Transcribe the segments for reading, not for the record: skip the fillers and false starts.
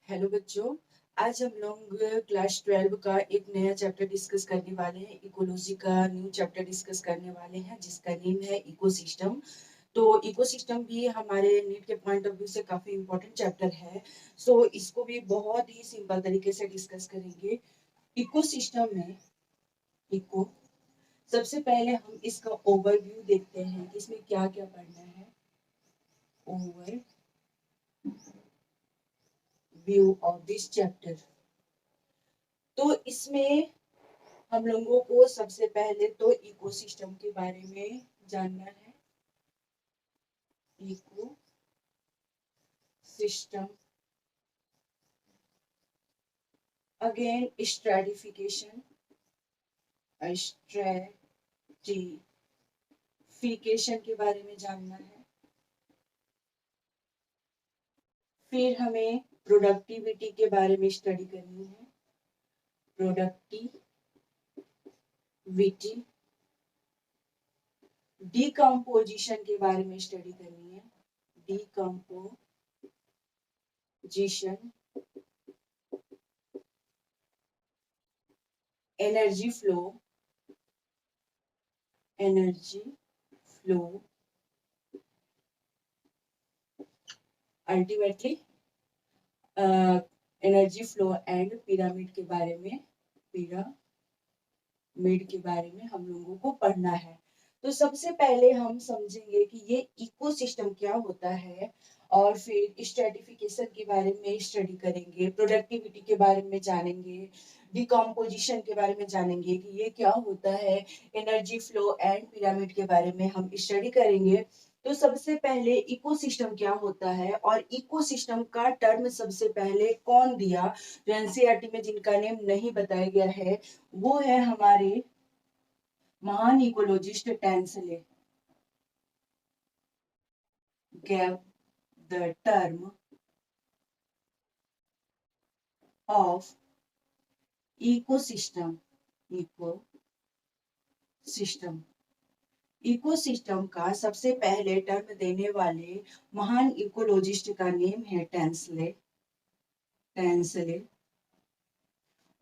Hello बच्चों। आज हम लोग क्लास 12 का एक नया चैप्टर डिस्कस करने वाले हैं। इकोलॉजी का न्यू चैप्टर डिस्कस करने वाले हैं जिसका नेम है इकोसिस्टम। तो इकोसिस्टम भी हमारे नीट के पॉइंट ऑफ व्यू से काफी इम्पोर्टेंट चैप्टर है। सो इसको भी बहुत ही सिंपल तरीके से डिस्कस करेंगे। इकोसिस्टम में इको सबसे पहले हम इसका ओवरव्यू देखते हैं कि इसमें क्या क्या पढ़ना है। Overview of this chapter. तो इसमें हम लोगों को सबसे पहले तो इकोसिस्टम के बारे में जानना है। Ecosystem, again stratification, stratification के बारे में जानना है। फिर हमें प्रोडक्टिविटी के बारे में स्टडी करनी है। प्रोडक्टिविटी, डिकम्पोजिशन के बारे में स्टडी करनी है। Decomposition, energy flow, ultimately energy flow and pyramid के बारे में हम लोगों को पढ़ना है। तो सबसे पहले हम समझेंगे कि ये इकोसिस्टम क्या होता है, और फिर स्ट्रेटिफिकेशन के बारे में स्टडी करेंगे, प्रोडक्टिविटी के बारे में जानेंगे, डिकम्पोजिशन के बारे में जानेंगे कि ये क्या होता है, एनर्जी फ्लो एंड पिरामिड के बारे में हम स्टडी करेंगे। तो सबसे पहले इकोसिस्टम क्या होता है और इकोसिस्टम का टर्म सबसे पहले कौन दिया, जो एनसीईआरटी में जिनका नेम नहीं बताया गया है, वो है हमारे महान ecologist Tansley. gave the term of ecosystem. Ecosystem का सबसे पहले टर्म देने वाले महान इकोलॉजिस्ट का नेम है टेंसले।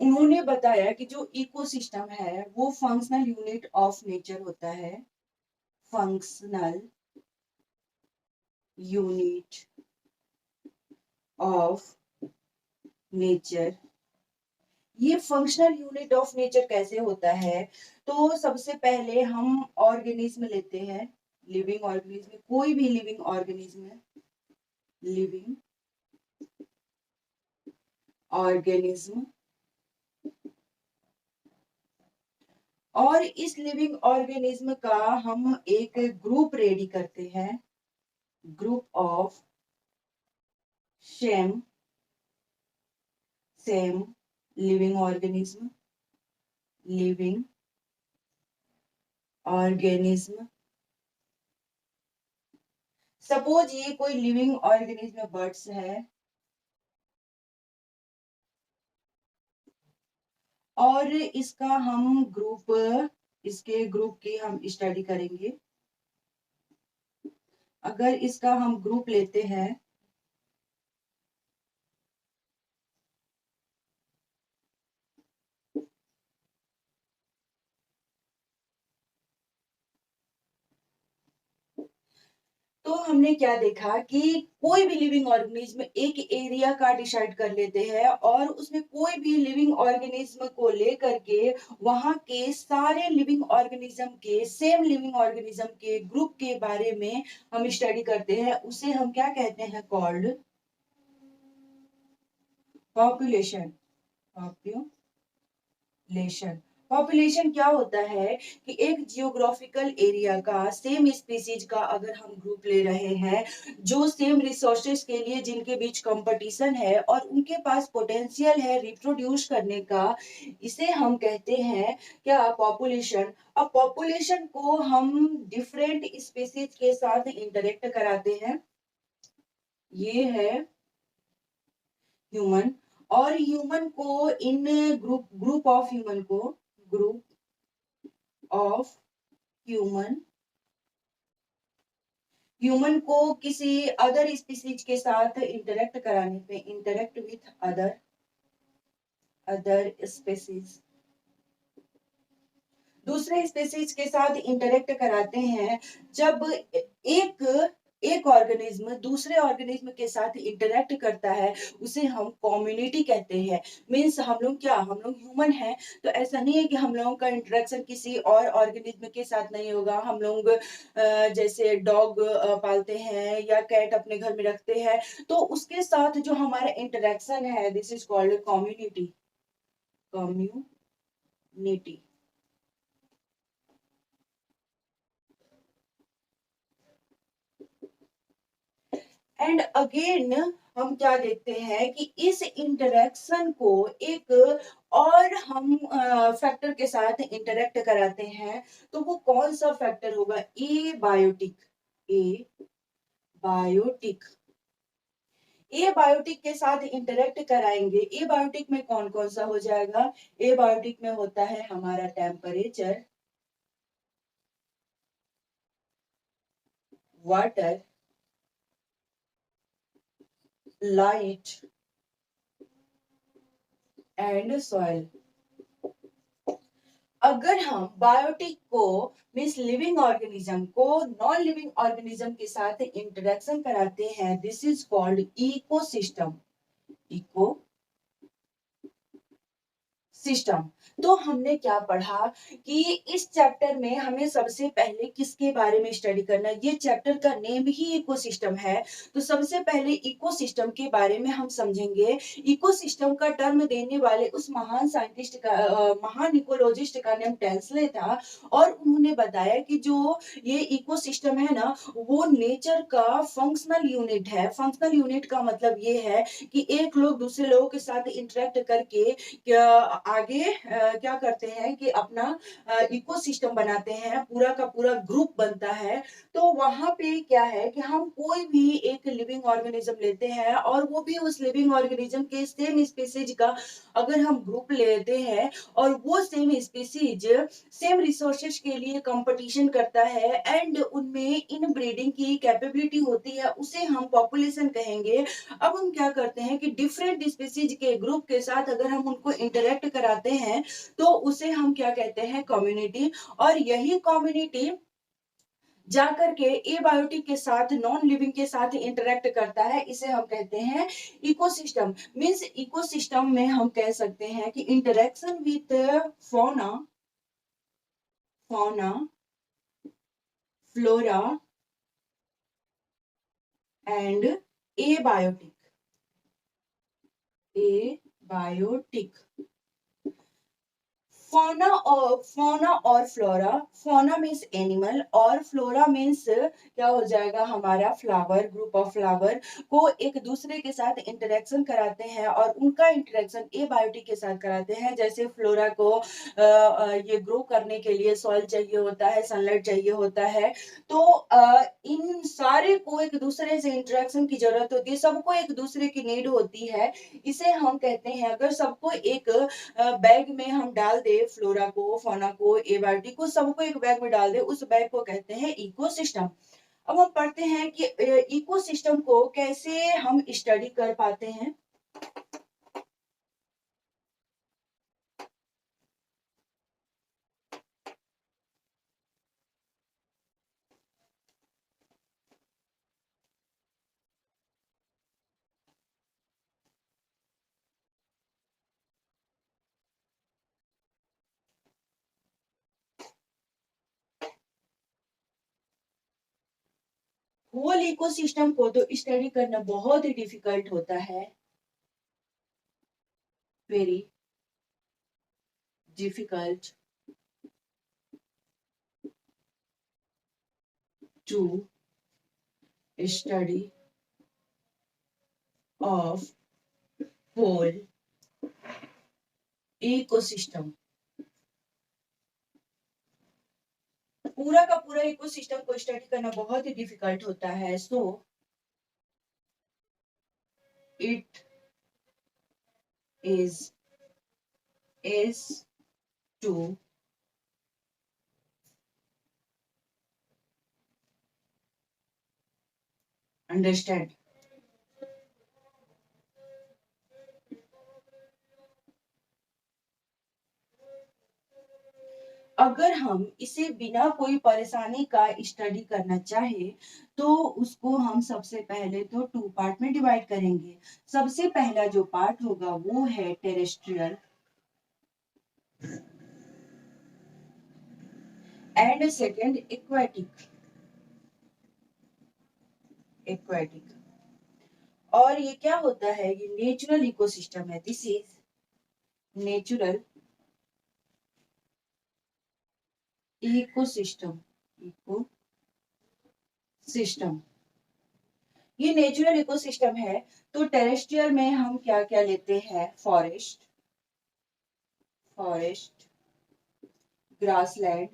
उन्होंने बताया कि जो इकोसिस्टम है वो फंक्शनल यूनिट ऑफ नेचर होता है। Functional unit of nature. ये फंक्शनल यूनिट ऑफ नेचर कैसे होता है? तो सबसे पहले हम ऑर्गेनिज्म लेते हैं, लिविंग ऑर्गेनिज्म, कोई भी लिविंग ऑर्गेनिज्म, और इस लिविंग ऑर्गेनिज्म का हम एक ग्रुप रेडी करते हैं, group of same living organism. Suppose ये कोई लिविंग ऑर्गेनिज्म बर्ड्स है, और इसका हम इसके ग्रुप की हम स्टडी करेंगे। अगर इसका हम ग्रुप लेते हैं, तो हमने क्या देखा कि कोई भी लिविंग ऑर्गेनिज्म एक एरिया का डिसाइड कर लेते हैं और उसमें कोई भी लिविंग ऑर्गेनिज्म को लेकर के वहां के सारे लिविंग ऑर्गेनिज्म के, सेम लिविंग ऑर्गेनिज्म के ग्रुप के बारे में हम स्टडी करते हैं। उसे हम क्या कहते हैं? Called population. पॉपुलेशन क्या होता है कि एक जियोग्राफिकल एरिया का सेम स्पीसीज का अगर हम ग्रुप ले रहे हैं, जो सेम रिसोर्सेज के लिए जिनके बीच कंपटीशन है और उनके पास पोटेंशियल है रिप्रोड्यूस करने का, इसे हम कहते हैं क्या? पॉपुलेशन। अब पॉपुलेशन को हम डिफरेंट स्पीसीज के साथ इंटरेक्ट कराते हैं। ये है ह्यूमन, और ह्यूमन को इन ग्रुप ऑफ ह्यूमन ह्यूमन को किसी अदर स्पीसीज के साथ इंटरेक्ट कराने पे, इंटरेक्ट विथ अदर स्पीसीज, दूसरे स्पीसीज के साथ इंटरेक्ट कराते हैं। जब एक एक ऑर्गेनिज्म दूसरे ऑर्गेनिज्म के साथ इंटरेक्ट करता है, उसे हम कम्युनिटी कहते हैं। मीन्स हम लोग क्या, हम लोग ह्यूमन हैं, तो ऐसा नहीं है कि हम लोगों का इंटरेक्शन किसी और ऑर्गेनिज्म के साथ नहीं होगा। हम लोग जैसे डॉग पालते हैं या कैट अपने घर में रखते हैं, तो उसके साथ जो हमारा इंटरेक्शन है, this is called community, community. And again हम क्या देखते हैं कि इस इंटरेक्शन को एक और हम फैक्टर के साथ इंटरेक्ट कराते हैं, तो वो कौन सा फैक्टर होगा? ए बायोटिक, ए बायोटिक, ए बायोटिक के साथ इंटरेक्ट कराएंगे। ए बायोटिक में कौन कौन सा हो जाएगा? ए बायोटिक में होता है हमारा temperature, water, light and soil. अगर हम बायोटिक को मीन्स लिविंग ऑर्गेनिज्म को नॉन लिविंग ऑर्गेनिज्म के साथ इंटरेक्शन कराते हैं, this is called ecosystem, ecosystem. तो हमने क्या पढ़ा कि इस चैप्टर में हमें सबसे पहले किसके बारे में स्टडी करना है? ये चैप्टर का नेम ही इकोसिस्टम है, तो सबसे पहले इकोसिस्टम के बारे में हम समझेंगे। इकोसिस्टम का टर्म देने वाले उस महान साइंटिस्ट का महान इकोलॉजिस्ट का नेम टेंसले था, और उन्होंने बताया कि जो ये इकोसिस्टम है ना, वो नेचर का फंक्शनल यूनिट है। फंक्शनल यूनिट का मतलब ये है कि एक लोग दूसरे लोगों के साथ इंटरेक्ट करके आगे क्या करते हैं कि अपना इकोसिस्टम बनाते हैं, पूरा का पूरा ग्रुप बनता है। तो वहां पे क्या है कि हम कोई भी एक लिविंग ऑर्गेनिज्म लेते हैं, और वो भी उस लिविंग ऑर्गेनिज्म के सेम स्पीसीज का अगर हम ग्रुप लेते हैं, और वो सेम स्पीसीज सेम रिसोर्सेज के लिए कंपटीशन करता है, एंड उनमें इन ब्रीडिंग की कैपेबिलिटी होती है, उसे हम पॉपुलेशन कहेंगे। अब हम क्या करते हैं कि डिफरेंट स्पीसीज के ग्रुप के साथ अगर हम उनको इंटरेक्ट कराते हैं, तो उसे हम क्या कहते हैं? कम्युनिटी। और यही कम्युनिटी जाकर के एबायोटिक के साथ, नॉन लिविंग के साथ इंटरेक्ट करता है, इसे हम कहते हैं इकोसिस्टम। मींस इकोसिस्टम में हम कह सकते हैं कि interaction with fauna, fauna, flora and abiotic, abiotic. Fauna और फ्लोरा, फौना मीन्स एनिमल और फ्लोरा मीन्स क्या हो जाएगा? हमारा फ्लावर, ग्रुप ऑफ फ्लावर को एक दूसरे के साथ इंटरेक्शन कराते हैं, और उनका इंटरेक्शन एबायोटिक के साथ कराते हैं। जैसे फ्लोरा को ये ग्रो करने के लिए सॉइल चाहिए होता है, सनलाइट चाहिए होता है, तो इन सारे को एक दूसरे से इंटरेक्शन की जरूरत होती है, सबको एक दूसरे की नीड होती है। इसे हम कहते हैं, अगर सबको एक बैग में हम डाल दे, फ्लोरा को, फौना को, एबायोटिक को, सबको एक बैग में डाल दे, उस बैग को कहते हैं इकोसिस्टम। अब हम पढ़ते हैं कि इकोसिस्टम को कैसे हम स्टडी कर पाते हैं। होल इकोसिस्टम को तो स्टडी करना बहुत ही डिफिकल्ट होता है, very difficult to study of whole ecosystem. पूरा का पूरा इकोसिस्टम को स्टडी करना बहुत ही डिफिकल्ट होता है। So it is to understand. अगर हम इसे बिना कोई परेशानी का स्टडी करना चाहे तो उसको हम सबसे पहले तो 2 पार्ट में डिवाइड करेंगे। सबसे पहला जो पार्ट होगा वो है terrestrial and second aquatic. Aquatic और ये क्या होता है, ये नेचुरल इकोसिस्टम है। This is natural ecosystem. Ecosystem ये नेचुरल इकोसिस्टम है। तो टेरेस्ट्रियल में हम क्या क्या लेते हैं, forest, forest, grassland,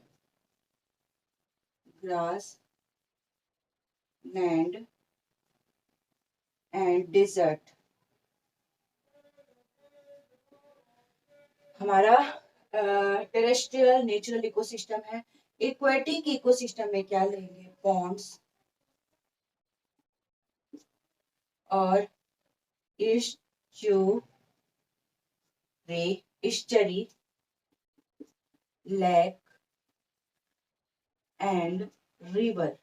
grassland and desert. हमारा टेरेस्ट्रियल नेचुरल इकोसिस्टम है। एक्वेटिक इकोसिस्टम में क्या लेंगे, पॉन्ड्स और इस्चरी, लेक एंड रिवर।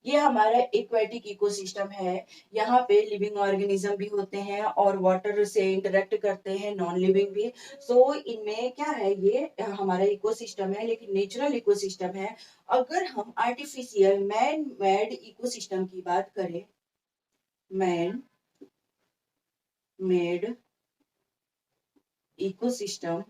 ये हमारा एक्वेटिक इकोसिस्टम है। यहाँ पे लिविंग ऑर्गेनिज्म भी होते हैं और वाटर से इंटरेक्ट करते हैं, नॉन लिविंग भी। सो इनमें क्या है, ये हमारा इकोसिस्टम है लेकिन नेचुरल इकोसिस्टम है। अगर हम आर्टिफिशियल मैन मेड इकोसिस्टम की बात करें, मैन मेड इकोसिस्टम,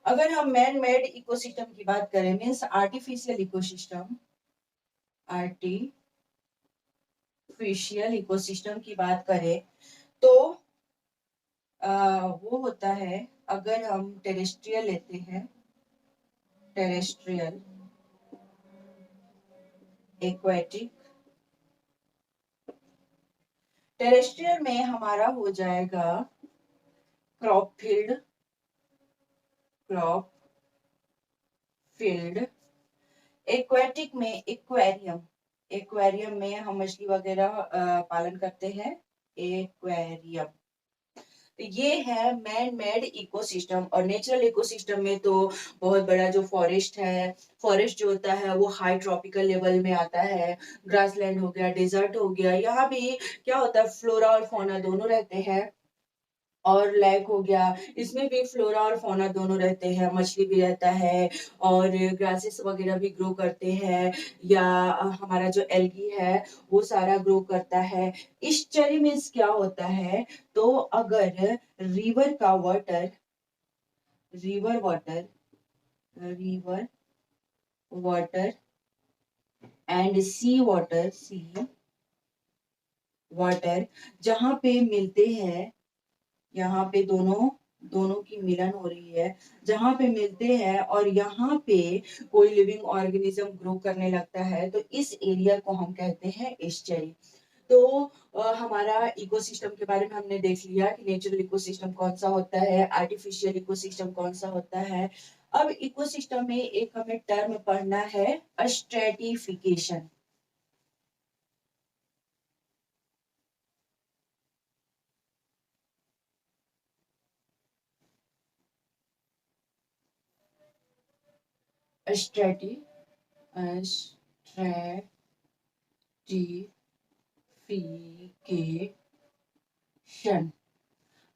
अगर हम मैन मेड इकोसिस्टम की बात करें means artificial ecosystem, artificial ecosystem की बात करें तो वो होता है, अगर हम टेरेस्ट्रियल लेते हैं, टेरेस्ट्रियल, एक्वेटिक। टेरेस्ट्रियल में हमारा हो जाएगा crop field, crop field. Aquatic में एक्वेरियम, एक्वेरियम में हम मछली वगैरह पालन करते हैं, एक्वेरियम। तो ये है मैन मेड इकोसिस्टम। और नेचुरल इकोसिस्टम में तो बहुत बड़ा जो फॉरेस्ट है, फॉरेस्ट जो होता है वो हाई ट्रॉपिकल लेवल में आता है। ग्रासलैंड हो गया, डेजर्ट हो गया, यहाँ भी क्या होता है, फ्लोरा और फौना दोनों रहते हैं। और लेक हो गया, इसमें भी फ्लोरा और फौना दोनों रहते हैं, मछली भी रहता है और ग्रासेस वगैरह भी ग्रो करते हैं, या हमारा जो एल्गी है वो सारा ग्रो करता है। ईस्चरी मीन्स क्या होता है, तो अगर रिवर का water, river water, river water and sea water, sea water जहाँ पे मिलते हैं, यहाँ पे दोनों दोनों की मिलन हो रही है, जहाँ पे मिलते हैं और यहाँ पे कोई लिविंग ऑर्गेनिज्म ग्रो करने लगता है, तो इस एरिया को हम कहते हैं एस्चुरी। तो हमारा इकोसिस्टम के बारे में हमने देख लिया कि नेचुरल इकोसिस्टम कौन सा होता है, आर्टिफिशियल इकोसिस्टम कौन सा होता है। अब इकोसिस्टम में एक हमें टर्म पढ़ना है, स्ट्रेटिफिकेशन। स्ट्रेटी स्ट्रेटिफिकेशन।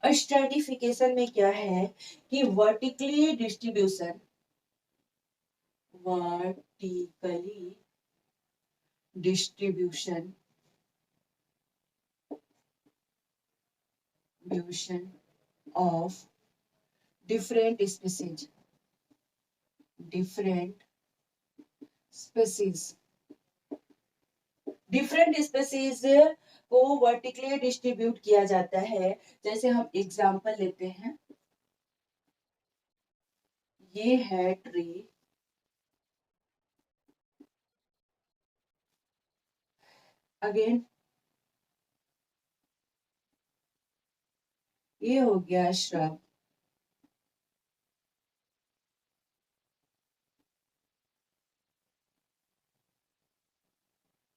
स्ट्रेटिफिकेशन में क्या है कि vertically distribution, vertically distribution of different species, different species, different species को वर्टिकली डिस्ट्रीब्यूट किया जाता है। जैसे हम एग्जांपल लेते हैं, ये है ट्री, अगेन ये हो गया श्रब,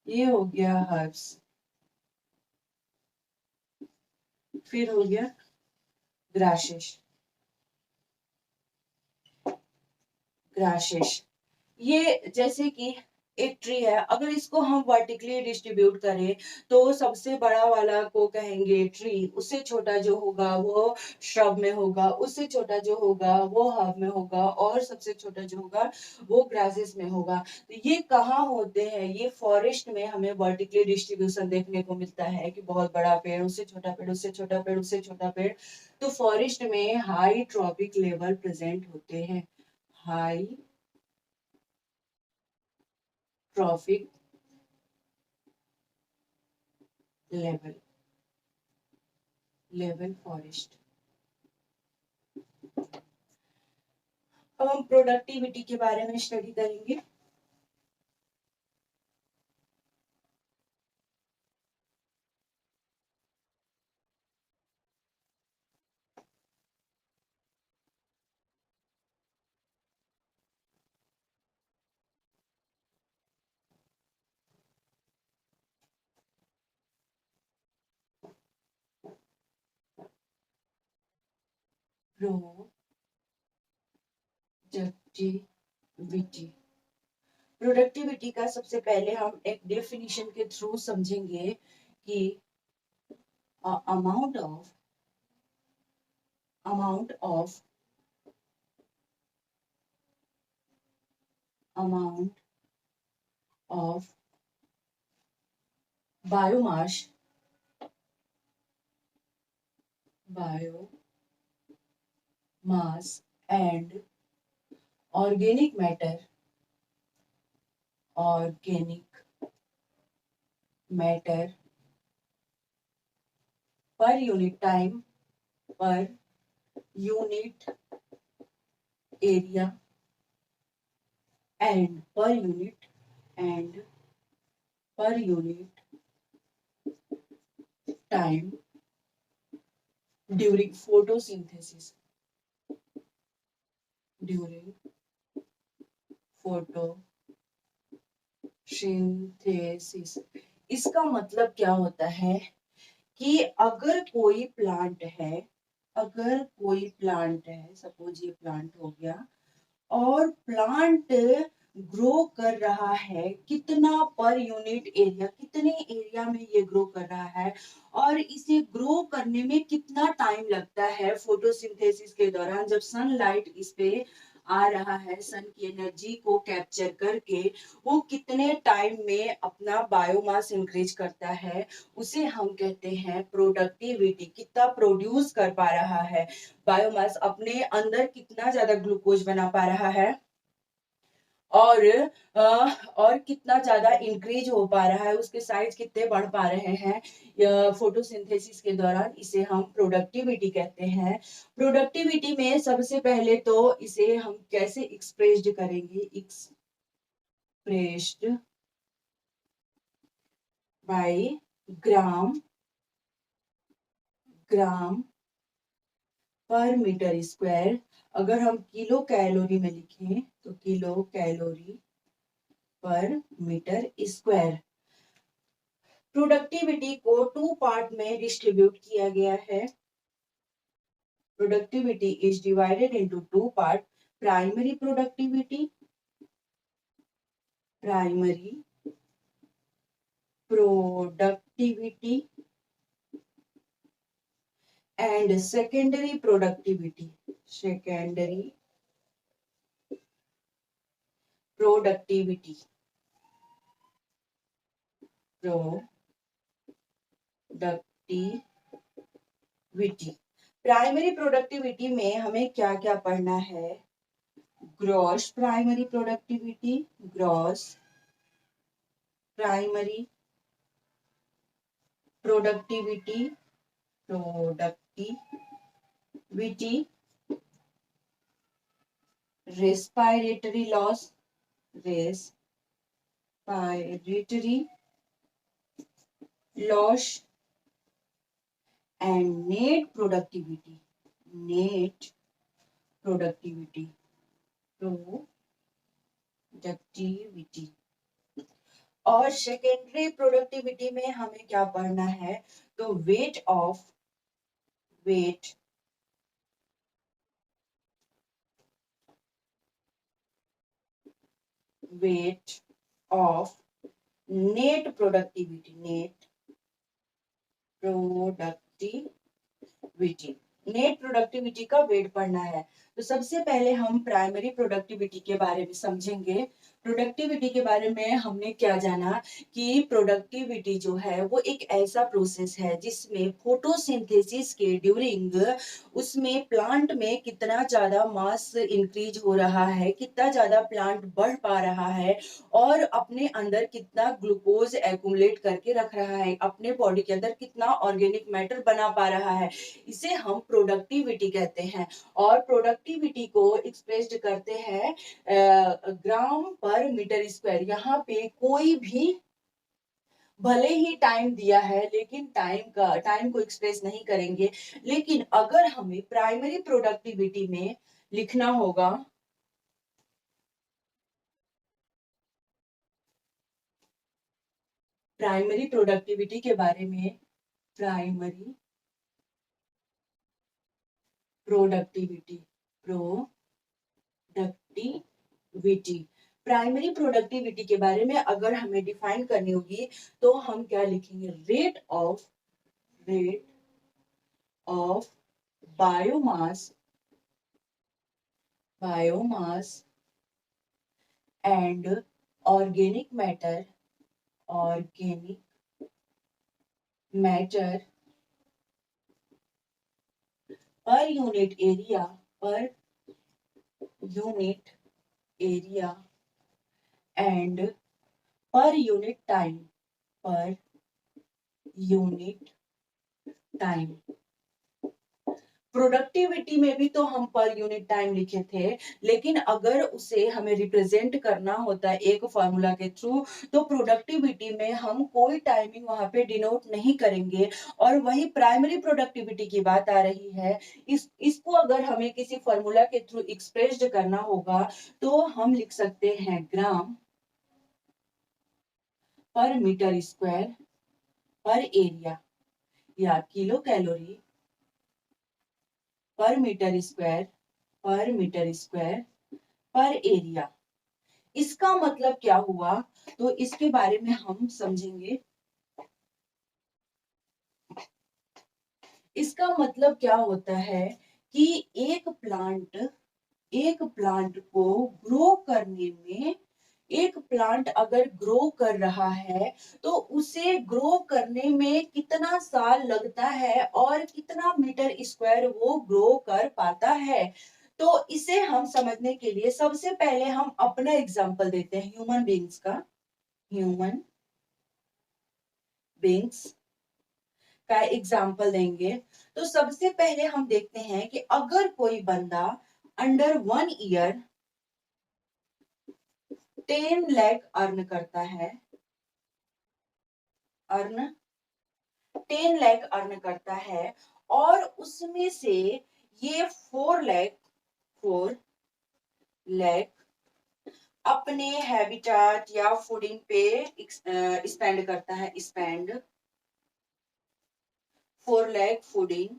ये हो गया हर्ब्स, फिर हो गया ग्रासेस। ग्रासेस ये जैसे कि एक ट्री है, अगर इसको हम वर्टिकली डिस्ट्रीब्यूट करें तो सबसे बड़ा वाला को कहेंगे ट्री, उससे छोटा जो होगा वो श्रब में होगा, उससे छोटा जो होगा वो हर्ब में होगा, और सबसे छोटा जो होगा वो ग्रासेस में होगा। तो ये कहाँ होते हैं? ये फॉरेस्ट में हमें वर्टिकली डिस्ट्रीब्यूशन देखने को मिलता है कि बहुत बड़ा पेड़, उससे छोटा पेड़, उससे छोटा पेड़, उससे छोटा पेड़। तो फॉरेस्ट में हाई ट्रॉपिक लेवल प्रेजेंट होते हैं। High trophic level, level forest. अब हम प्रोडक्टिविटी के बारे में स्टडी करेंगे। प्रोडक्टिविटी, प्रोडक्टिविटी का सबसे पहले हम एक डेफिनेशन के थ्रू समझेंगे कि amount of amount of amount of biomass, biomass and organic matter, organic matter per unit time, per unit area and and per unit time during photosynthesis, during photosynthesis। इसका मतलब क्या होता है कि अगर कोई प्लांट है, अगर कोई प्लांट है, सपोज ये प्लांट हो गया, और प्लांट ग्रो कर रहा है, कितना पर यूनिट एरिया, कितने एरिया में ये ग्रो कर रहा है, और इसे ग्रो करने में कितना टाइम लगता है फोटोसिंथेसिस के दौरान, जब सनलाइट इस पे आ रहा है, सन की एनर्जी को कैप्चर करके वो कितने टाइम में अपना बायोमास इंक्रीज करता है, उसे हम कहते हैं प्रोडक्टिविटी। कितना प्रोड्यूस कर पा रहा है बायोमास, अपने अंदर कितना ज्यादा ग्लूकोज बना पा रहा है, और और कितना ज्यादा इंक्रीज हो पा रहा है, उसके साइज कितने बढ़ पा रहे हैं फोटोसिंथेसिस के दौरान, इसे हम प्रोडक्टिविटी कहते हैं। प्रोडक्टिविटी में सबसे पहले तो इसे हम कैसे एक्सप्रेस्ड करेंगे? एक्सप्रेस्ड बाय ग्राम, ग्राम पर मीटर स्क्वायर। अगर हम किलो कैलोरी में लिखें तो किलो कैलोरी पर मीटर स्क्वायर। प्रोडक्टिविटी को टू पार्ट में डिस्ट्रीब्यूट किया गया है। Productivity is divided into two part, primary productivity, primary productivity and secondary productivity, secondary productivity, productivity. Primary productivity में हमें क्या क्या पढ़ना है? Gross primary productivity, gross primary productivity, productivity, respiratory loss, respiratory loss and net productivity, net productivity, productivity. और secondary productivity में हमें क्या पढ़ना है, तो weight of net productivity net productivity का वेट पढ़ना है। तो सबसे पहले हम प्राइमरी प्रोडक्टिविटी के बारे में समझेंगे। प्रोडक्टिविटी के बारे में हमने क्या जाना कि प्रोडक्टिविटी जो है वो एक ऐसा प्रोसेस है जिसमें फोटोसिंथेसिस के ड्यूरिंग उसमें प्लांट में कितना ज्यादा मास इंक्रीज हो रहा है, कितना ज्यादा प्लांट बढ़ पा रहा है और अपने अंदर कितना ग्लूकोज एक्यूमुलेट करके रख रहा है, अपने बॉडी के अंदर कितना ऑर्गेनिक मैटर बना पा रहा है, इसे हम प्रोडक्टिविटी कहते हैं। और प्रोडक्टिविटी को एक्सप्रेस्ड करते हैं ग्राम पर मीटर स्क्वायर। यहाँ पे कोई भी भले ही टाइम दिया है लेकिन टाइम को एक्सप्रेस नहीं करेंगे, लेकिन अगर हमें प्राइमरी प्रोडक्टिविटी में लिखना होगा प्राइमरी प्रोडक्टिविटी के बारे में, primary productivity productivity primary productivity के बारे में अगर हमें डिफाइन करनी होगी तो हम क्या लिखेंगे, rate of biomass and organic matter per unit area and per unit time. Productivity में भी तो हम पर यूनिट टाइम लिखे थे, लेकिन अगर उसे हमें रिप्रेजेंट करना होता है एक फॉर्मूला के थ्रू, तो प्रोडक्टिविटी में हम कोई टाइमिंग वहां पे डिनोट नहीं करेंगे। और वही प्राइमरी प्रोडक्टिविटी की बात आ रही है, इसको अगर हमें किसी फॉर्मूला के थ्रू एक्सप्रेस्ड करना होगा तो हम लिख सकते हैं ग्राम पर मीटर स्क्वायर पर एरिया या किलो कैलोरी पर मीटर स्क्वायर पर एरिया। इसका मतलब क्या हुआ, तो इसके बारे में हम समझेंगे। इसका मतलब क्या होता है कि एक प्लांट को ग्रो करने में, एक प्लांट अगर ग्रो कर रहा है तो उसे ग्रो करने में कितना साल लगता है और कितना मीटर स्क्वायर वो ग्रो कर पाता है। तो इसे हम समझने के लिए सबसे पहले हम अपना एग्जांपल देते हैं ह्यूमन बींग्स का एग्जाम्पल देंगे। तो सबसे पहले हम देखते हैं कि अगर कोई बंदा अंडर 1 ईयर 10 लाख अर्न करता है, अर्न 10 लाख अर्न करता है और उसमें से ये 4 लाख अपने हैबिटाट या फूडिंग पे स्पेंड करता है, 4 लाख फूडिंग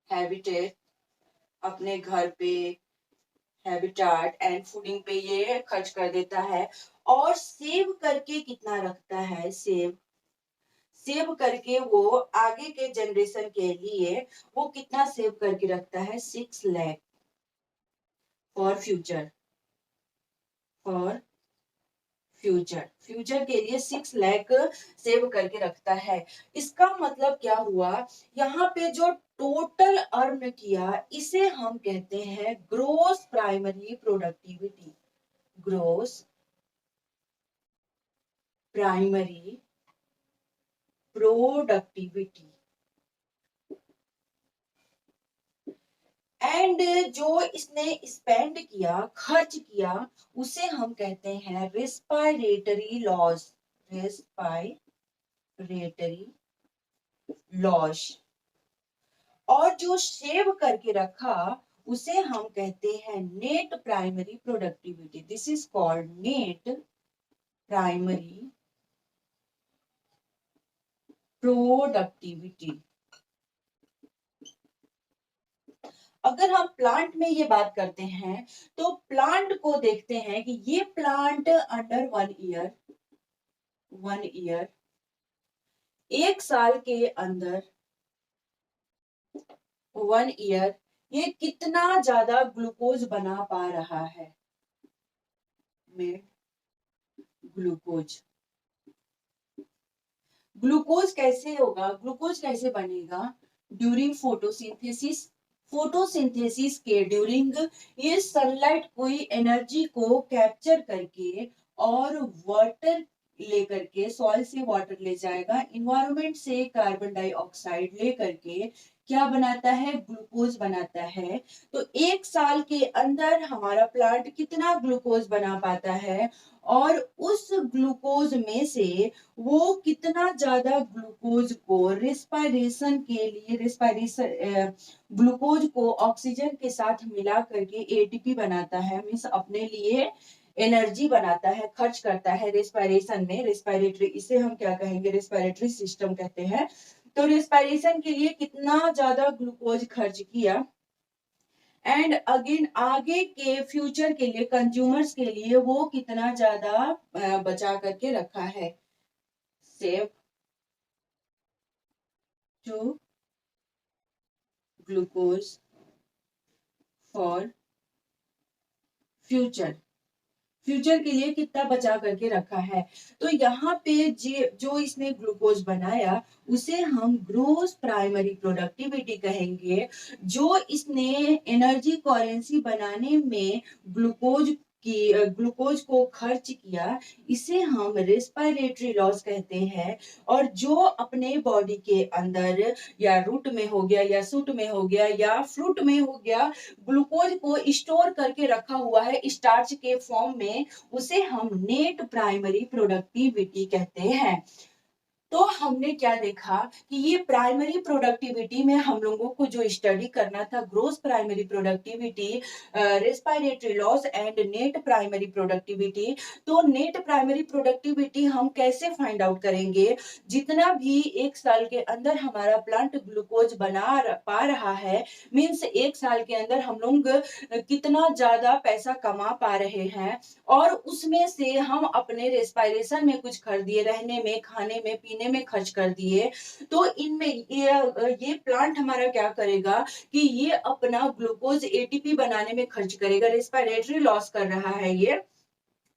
हैबिटेट अपने घर पे, हैबिटाट एंड फूडिंग पे ये खर्च कर देता है। और सेव करके कितना रखता है, सेव करके वो आगे के जनरेशन के लिए वो कितना सेव करके रखता है, 6 लाख फॉर फ्यूचर के लिए 6 लाख सेव करके रखता है। इसका मतलब क्या हुआ, यहाँ पे जो टोटल अर्न किया इसे हम कहते हैं ग्रोस प्राइमरी प्रोडक्टिविटी। एंड जो इसने स्पेंड किया, खर्च किया, उसे हम कहते हैं रेस्पायरेटरी लॉस। और जो सेव करके रखा उसे हम कहते हैं net primary productivity. This is called net primary productivity. अगर हम प्लांट में ये बात करते हैं तो प्लांट को देखते हैं कि ये प्लांट अंडर 1 ईयर एक साल के अंदर 1 ईयर ये कितना ज्यादा ग्लूकोज बना पा रहा है में ग्लूकोज। ग्लूकोज कैसे होगा, ग्लूकोज कैसे बनेगा? During photosynthesis. फोटोसिंथेसिस के ड्यूरिंग ये सनलाइट कोई एनर्जी को कैप्चर करके और वाटर लेकर के, सॉइल से वाटर ले जाएगा, इन्वायरमेंट से कार्बन डाइऑक्साइड लेकर के क्या बनाता है? ग्लूकोज बनाता है। तो एक साल के अंदर हमारा प्लांट कितना ग्लूकोज बना पाता है, और उस ग्लूकोज में से वो कितना ज्यादा ग्लूकोज को रेस्पिरेशन के लिए, रेस्पिरेशन ग्लूकोज को ऑक्सीजन के साथ मिला करके एटीपी बनाता है, मीन्स अपने लिए एनर्जी बनाता है, खर्च करता है रेस्पिरेशन में। रेस्पिरेटरी, इसे हम क्या कहेंगे? रेस्पिरेटरी सिस्टम कहते हैं। तो रेस्पिरेशन के लिए कितना ज्यादा ग्लूकोज खर्च किया, एंड अगेन आगे के फ्यूचर के लिए, कंज्यूमर्स के लिए वो कितना ज्यादा बचा करके रखा है। Save to glucose for future, future के लिए कितना बचा करके रखा है। तो यहाँ पे जो इसने ग्लूकोज बनाया उसे हम ग्रोस प्राइमरी प्रोडक्टिविटी कहेंगे। जो इसने एनर्जी करेंसी बनाने में ग्लूकोज की ग्लूकोज को खर्च किया, इसे हम रेस्पिरेटरी लॉस कहते हैं। और जो अपने बॉडी के अंदर या रूट में हो गया या सूट में हो गया या फ्रूट में हो गया, ग्लूकोज को स्टोर करके रखा हुआ है स्टार्च के फॉर्म में, उसे हम नेट प्राइमरी प्रोडक्टिविटी कहते हैं। तो हमने क्या देखा कि ये प्राइमरी प्रोडक्टिविटी में हम लोगों को जो स्टडी करना था, gross primary productivity, respiratory loss and net primary productivity. तो नेट प्राइमरी प्रोडक्टिविटी हम कैसे फाइंड आउट करेंगे? जितना भी एक साल के अंदर हमारा प्लांट ग्लूकोज बना पा रहा है, मीन्स एक साल के अंदर हम लोग कितना ज्यादा पैसा कमा पा रहे हैं, और उसमें से हम अपने रेस्पिरेशन में कुछ कर दिए, रहने में, खाने में, पीने में खर्च कर दिए। तो इनमें ये प्लांट हमारा क्या करेगा कि ये अपना ग्लूकोज एटीपी बनाने में खर्च करेगा, रेस्पिरेटरी लॉस कर रहा है ये।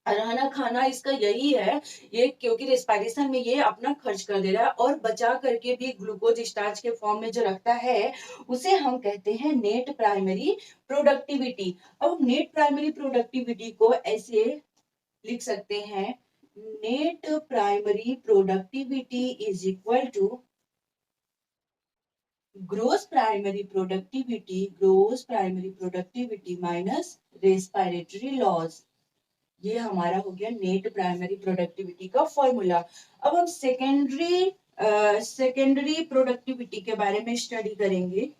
रहना खाना इसका यही है, ये क्योंकि रेस्पिरेशन में ये अपना खर्च कर दे रहा है, और बचा करके भी ग्लूकोज स्टार्च के फॉर्म में जो रखता है उसे हम कहते हैं नेट प्राइमरी प्रोडक्टिविटी। अब नेट प्राइमरी प्रोडक्टिविटी को ऐसे लिख सकते हैं, net primary productivity is equal to gross primary productivity minus respiratory loss. ये हमारा हो गया नेट प्राइमरी प्रोडक्टिविटी का फॉर्मूला। अब हम सेकेंडरी प्रोडक्टिविटी के बारे में स्टडी करेंगे।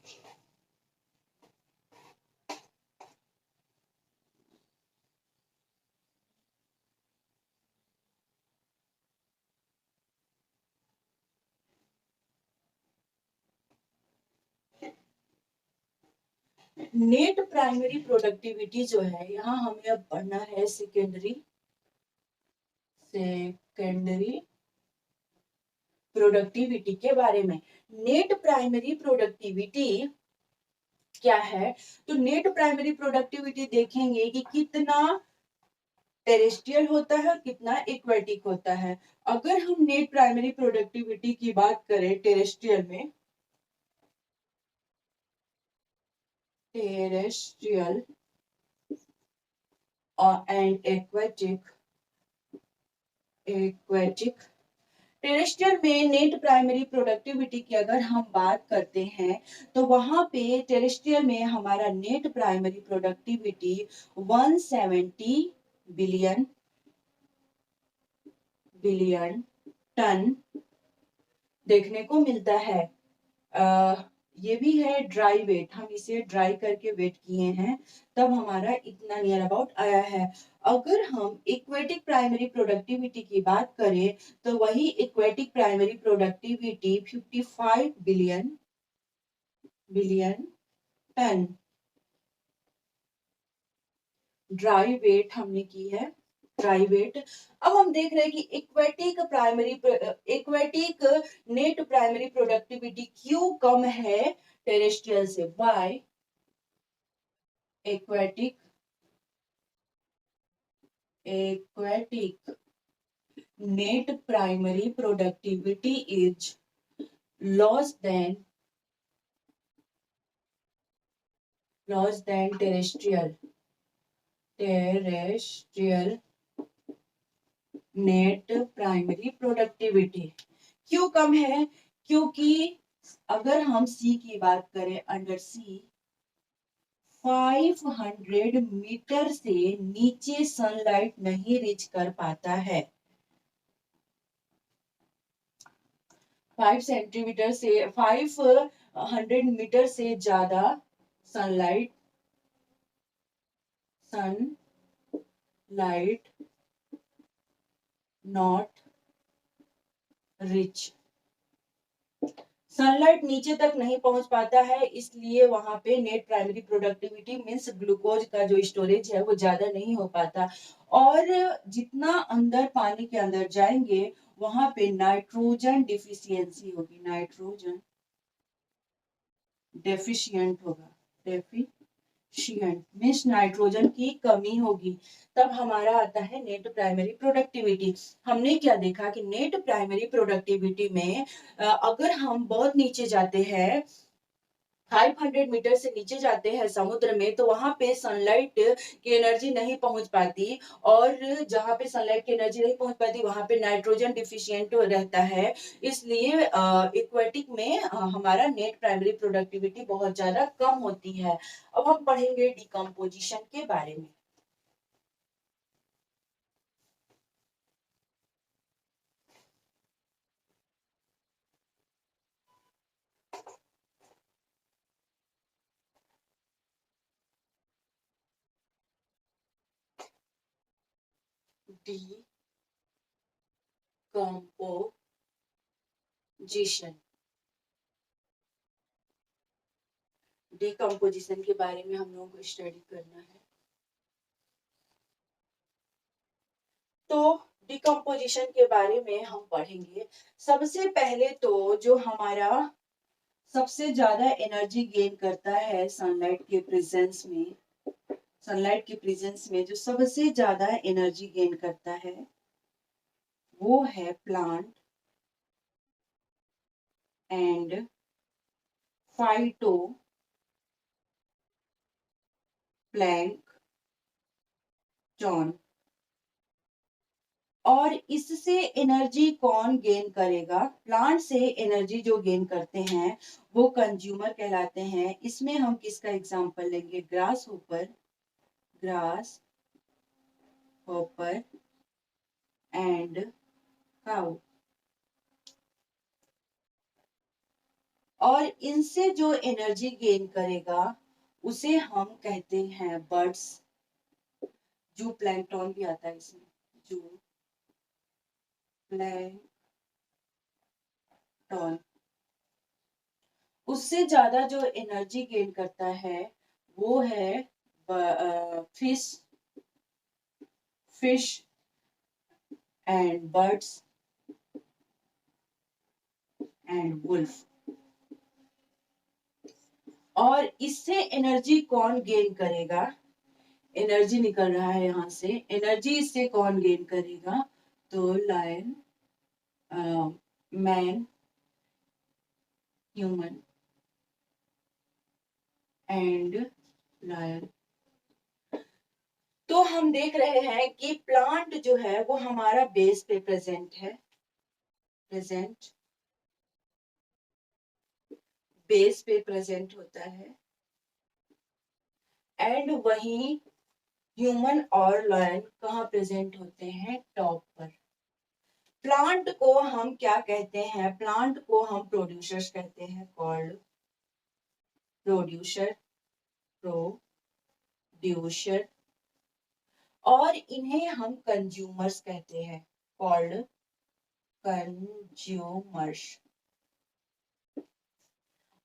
नेट प्राइमरी प्रोडक्टिविटी जो है, यहाँ हमें अब पढ़ना है सेकेंडरी प्रोडक्टिविटी के बारे में। नेट प्राइमरी प्रोडक्टिविटी क्या है? तो नेट प्राइमरी प्रोडक्टिविटी देखेंगे कि कितना टेरेस्ट्रियल होता है, कितना एक्वेटिक होता है। अगर हम नेट प्राइमरी प्रोडक्टिविटी की बात करें टेरेस्ट्रियल में, टेरेस्ट्रियल एंड एक्वेटिक टेरेस्ट्रियल में नेट प्राइमरी प्रोडक्टिविटी की अगर हम बात करते हैं, तो वहां पे टेरेस्ट्रियल में हमारा net primary productivity 170 billion ton देखने को मिलता है। ये भी है ड्राई वेट, हम इसे ड्राई करके वेट किए हैं, तब हमारा इतना नियर अबाउट आया है। अगर हम इक्वेटिक प्राइमरी प्रोडक्टिविटी की बात करें तो वही aquatic primary productivity 55 billion billion ton dry weight हमने की है, ड्राई वेट। अब हम देख रहे हैं कि इक्वेटिक नेट प्राइमरी प्रोडक्टिविटी क्यों कम है टेरेस्ट्रियल से, by aquatic aquatic net primary productivity is less than terrestrial net primary productivity। क्यों कम है? क्योंकि अगर हम सी की बात करें, अंडर सी 500 मीटर से नीचे सनलाइट नहीं रीच कर पाता है। 500 मीटर से ज्यादा सनलाइट नॉट रिच, सनलाइट नीचे तक नहीं पहुंच पाता है, इसलिए वहां पे net primary productivity means glucose का जो स्टोरेज है वो ज्यादा नहीं हो पाता। और जितना अंदर पानी के अंदर जाएंगे वहां पे नाइट्रोजन डिफिशियंसी होगी, नाइट्रोजन डेफिशिएंट होगा, डेफिशिएंट मीन्स नाइट्रोजन की कमी होगी, तब हमारा आता है नेट प्राइमरी प्रोडक्टिविटी। हमने क्या देखा कि नेट प्राइमरी प्रोडक्टिविटी में अगर हम बहुत नीचे जाते हैं, 500 मीटर से नीचे जाते हैं समुद्र में, तो वहां पे सनलाइट की एनर्जी नहीं पहुंच पाती, और जहां पे सनलाइट की एनर्जी नहीं पहुंच पाती वहां पे नाइट्रोजन डिफिशिएंट रहता है, इसलिए इक्वेटिक में हमारा नेट प्राइमरी प्रोडक्टिविटी बहुत ज्यादा कम होती है। अब हम पढ़ेंगे डिकम्पोजिशन के बारे में। डिकम्पोजिशन, डिकम्पोजिशन के बारे में हम लोगों को स्टडी करना है। तो डिकम्पोजिशन के बारे में हम पढ़ेंगे। सबसे पहले तो जो हमारा सबसे ज्यादा एनर्जी गेन करता है सनलाइट के प्रेजेंस में, सनलाइट के प्रेजेंस में जो सबसे ज्यादा एनर्जी गेन करता है वो है प्लांट एंड फाइटो प्लैंकटन। और इससे एनर्जी कौन गेन करेगा? प्लांट से एनर्जी जो गेन करते हैं वो कंज्यूमर कहलाते हैं। इसमें हम किसका एग्जांपल लेंगे? Grass hopper and cow. और इनसे जो एनर्जी गेन करेगा उसे हम कहते हैं बर्ड्स, जू प्लैंकटन भी आता है इसमें, जू प्लैंकटन। उससे ज्यादा जो एनर्जी गेन करता है वो है fish and birds and wolf. और इससे एनर्जी कौन गेन करेगा? एनर्जी निकल रहा है यहाँ से, एनर्जी इससे कौन गेन करेगा? तो lion, man, human and lion. तो हम देख रहे हैं कि प्लांट जो है वो हमारा बेस पे प्रेजेंट है, बेस पे प्रेजेंट होता है, एंड वही ह्यूमन और लायन कहाँ प्रेजेंट होते हैं? टॉप पर। प्लांट को हम क्या कहते हैं? प्लांट को हम प्रोड्यूसर्स कहते हैं, कॉल्ड प्रोड्यूसर, और इन्हें हम कंज्यूमर्स कहते हैं, कॉल्ड कंज्यूमर्स।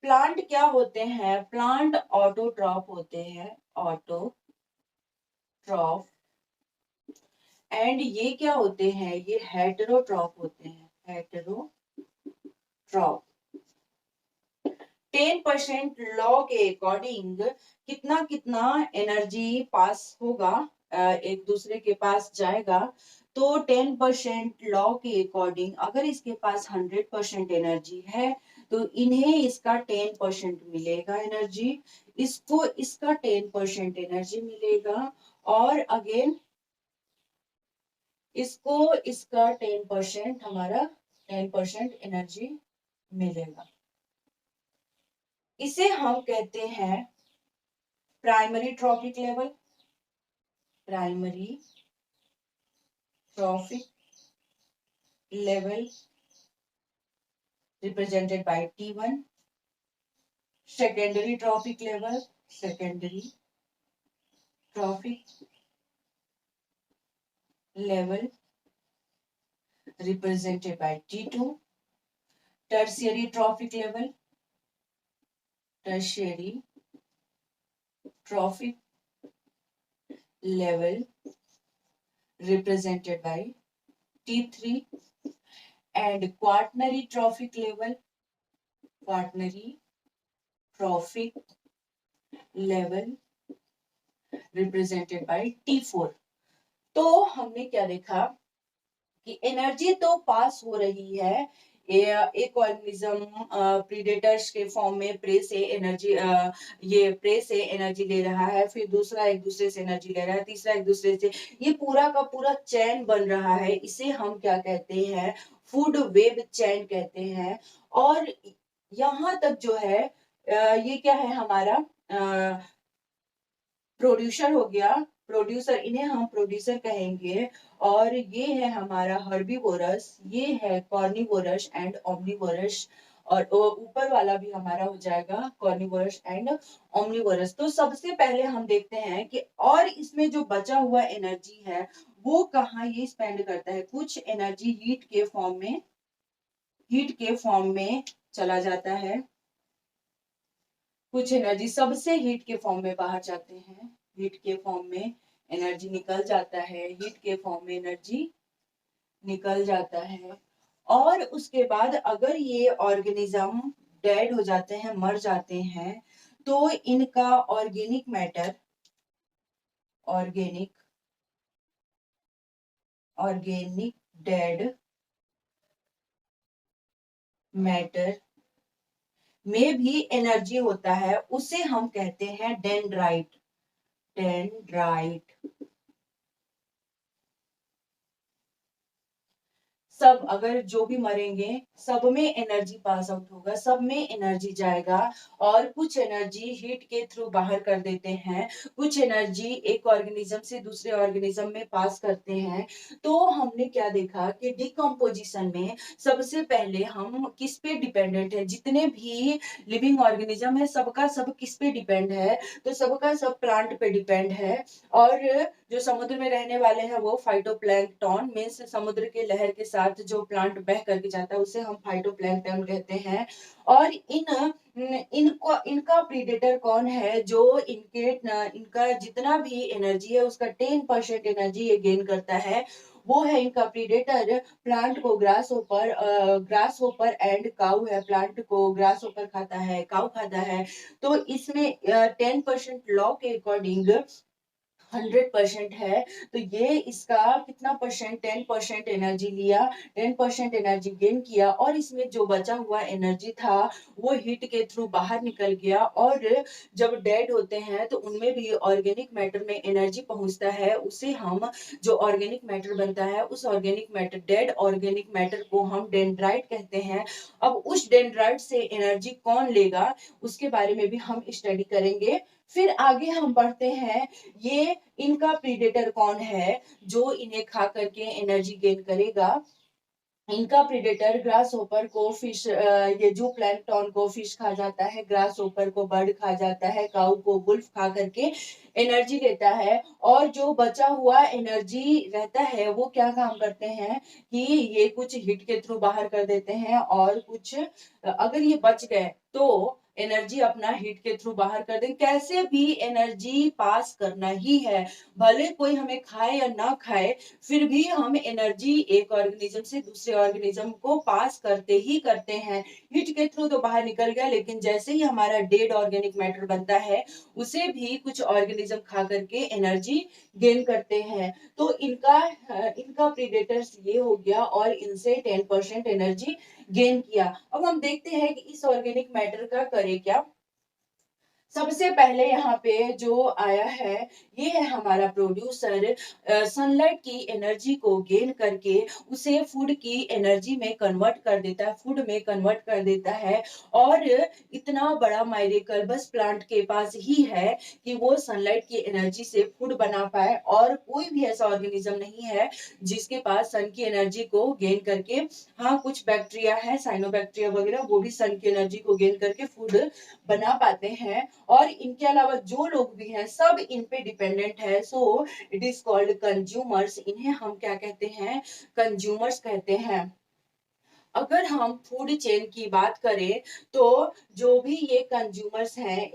प्लांट क्या होते हैं? प्लांट ऑटोट्रॉफ होते हैं, ऑटोट्रॉफ। एंड ये क्या होते हैं? ये हेटेरोट्रॉफ होते हैं, हेटेरोट्रॉफ। 10% लॉ के अकॉर्डिंग कितना कितना एनर्जी पास होगा, एक दूसरे के पास जाएगा। तो 10% लॉ के अकॉर्डिंग अगर इसके पास 100% एनर्जी है तो इन्हें इसका 10% मिलेगा एनर्जी, इसको इसका 10% एनर्जी मिलेगा, और अगेन इसको इसका 10% हमारा 10% एनर्जी मिलेगा। इसे हम कहते हैं primary trophic level, primary trophic level represented by T1, secondary trophic level, secondary trophic level represented by T2, tertiary trophic level, tertiary trophic level represented by T3, and quaternary trophic level, quaternary trophic level represented by T4। तो हमने क्या देखा कि energy तो पास हो रही है, एक ऑर्गेनिज्म प्रीडेटर्स के फॉर्म में प्रे से एनर्जी, ये प्रे से एनर्जी ले रहा है, फिर दूसरा एक दूसरे से एनर्जी ले रहा है, तीसरा एक दूसरे से, ये पूरा का पूरा चेन बन रहा है। इसे हम क्या कहते हैं? फूड वेब चेन कहते हैं। और यहाँ तक जो है ये क्या है हमारा? प्रोड्यूसर हो गया, प्रोड्यूसर, इन्हें हम प्रोड्यूसर कहेंगे। और ये है हमारा हर्बीवोरस, ये है कॉर्निवोरस एंड ओमनिवोरस, और ऊपर वाला भी हमारा हो जाएगा कॉर्निवोरस एंड ओमनिवोरस। तो सबसे पहले हम देखते हैं कि और इसमें जो बचा हुआ एनर्जी है वो कहाँ ये स्पेंड करता है। कुछ एनर्जी हीट के फॉर्म में, हीट के फॉर्म में चला जाता है, कुछ एनर्जी सबसे हीट के फॉर्म में बाहर जाते हैं, हीट के फॉर्म में एनर्जी निकल जाता है, हीट के फॉर्म में एनर्जी निकल जाता है। और उसके बाद अगर ये ऑर्गेनिज्म डेड हो जाते हैं, मर जाते हैं, तो इनका organic matter, organic organic dead matter में भी एनर्जी होता है, उसे हम कहते हैं डेंड्राइट, डेंड्राइट। सब अगर जो भी मरेंगे सब में एनर्जी पास आउट होगा, सब में एनर्जी जाएगा, और कुछ एनर्जी हीट के थ्रू बाहर कर देते हैं, कुछ एनर्जी एक ऑर्गेनिज्म से दूसरे ऑर्गेनिज्म में पास करते हैं। तो हमने क्या देखा कि डिकम्पोजिशन में सबसे पहले हम किस पे डिपेंडेंट है? जितने भी लिविंग ऑर्गेनिज्म है सबका सब किस पे डिपेंड है? तो सबका सब प्लांट पे डिपेंड है। और जो समुद्र में रहने वाले हैं वो फाइटोप्लैंक्टन, मींस समुद्र के लहर के साथ जो प्लांट बह करके जाता है उसे हम फाइटोप्लैंक्टन कहते हैं। और इनका प्रीडेटर कौन है? जो इनका जितना भी एनर्जी है उसका 10% एनर्जी ये गेन करता है, वो है इनका प्रीडेटर। प्लांट को ग्रास होपर एंड काऊ है, प्लांट को ग्रास होपर खाता है, काऊ खाता है। तो इसमें 10% लॉ के अकॉर्डिंग 100% है, तो ये इसका कितना परसेंट? 10% एनर्जी लिया, 10% एनर्जी गेन किया, और इसमें जो बचा हुआ एनर्जी था वो हीट के थ्रू बाहर निकल गया। और जब डेड होते हैं तो उनमें भी ऑर्गेनिक मैटर में एनर्जी पहुंचता है, उसे हम जो ऑर्गेनिक मैटर बनता है उस organic matter, dead organic matter को हम डेंड्राइट कहते हैं। अब उस डेंड्राइट से एनर्जी कौन लेगा उसके बारे में भी हम स्टडी करेंगे। फिर आगे हम बढ़ते हैं, ये इनका प्रीडेटर कौन है जो इन्हें खा करके एनर्जी गेन करेगा? इनका प्रेडेटर ग्रास होपर को फिश, ये जो प्लैंकटन को फिश खा जाता है, ग्रास होपर को बर्ड खा जाता है, काऊ को वुल्फ खा करके एनर्जी लेता है। और जो बचा हुआ एनर्जी रहता है वो क्या काम करते हैं कि ये कुछ हीट के थ्रू बाहर कर देते हैं, और कुछ अगर ये बच गए तो एनर्जी अपना हीट के थ्रू बाहर कर दें। कैसे भी एनर्जी पास करना ही है, भले कोई हमें खाए या ना खाए, फिर भी हम एनर्जी एक ऑर्गेनिज्म से दूसरे ऑर्गेनिज्म को पास करते ही करते हैं। हीट के थ्रू तो बाहर निकल गया, लेकिन जैसे ही हमारा डेड ऑर्गेनिक मैटर बनता है उसे भी कुछ ऑर्गेनिज्म खा करके एनर्जी गेन करते हैं। तो इनका प्रीडेटर्स ये हो गया, और इनसे 10% एनर्जी गेन किया। अब हम देखते हैं कि इस ऑर्गेनिक मैटर का करे क्या। सबसे पहले यहाँ पे जो आया है, ये है हमारा प्रोड्यूसर। सनलाइट की एनर्जी को गेन करके उसे फूड की एनर्जी में कन्वर्ट कर देता है, फूड में कन्वर्ट कर देता है। और इतना बड़ा मायरेकल बस प्लांट के पास ही है कि वो सनलाइट की एनर्जी से फूड बना पाए, और कोई भी ऐसा ऑर्गेनिज्म नहीं है जिसके पास सन की एनर्जी को गेन करके, हाँ कुछ बैक्टीरिया है, साइनोबैक्टीरिया वगैरह, वो भी सन की एनर्जी को गेन करके फूड बना पाते हैं। और इनके अलावा जो लोग भी हैं सब इन पे डिपेंडेंट है। So it is called consumers. इन्हें हम क्या कहते हैं? कंज्यूमर्स कहते हैं। अगर हम फूड चेन की बात करें तो जो भी ये कंज्यूमर्स हैं,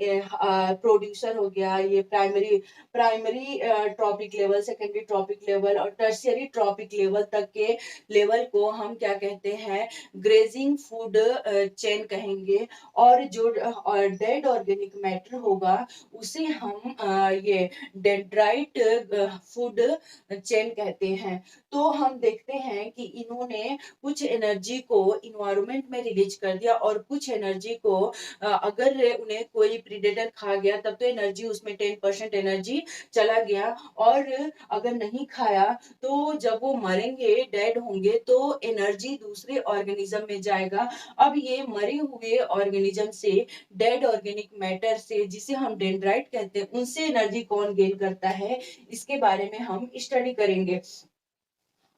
प्रोड्यूसर हो गया, ये primary primary trophic level, secondary trophic level और टर्शियरी ट्रॉपिक लेवल तक के लेवल को हम क्या कहते हैं? ग्रेजिंग फूड चेन कहेंगे। और जो डेड ऑर्गेनिक मैटर होगा उसे हम ये डेंड्राइट फूड चेन कहते हैं। तो हम देखते हैं कि इन्होंने कुछ एनर्जी को इन्वायरमेंट में रिलीज कर दिया, और कुछ एनर्जी को अगर उन्हें कोई प्रीडेटर खा गया तब तो एनर्जी उसमें 10% एनर्जी चला गया। और अगर नहीं खाया तो जब वो मरेंगे, डेड होंगे, तो एनर्जी दूसरे ऑर्गेनिज्म में जाएगा। अब ये मरे हुए ऑर्गेनिज्म से, डेड ऑर्गेनिक मैटर से, जिसे हम डेंड्राइट कहते हैं, उनसे एनर्जी कौन गेन करता है, इसके बारे में हम स्टडी करेंगे।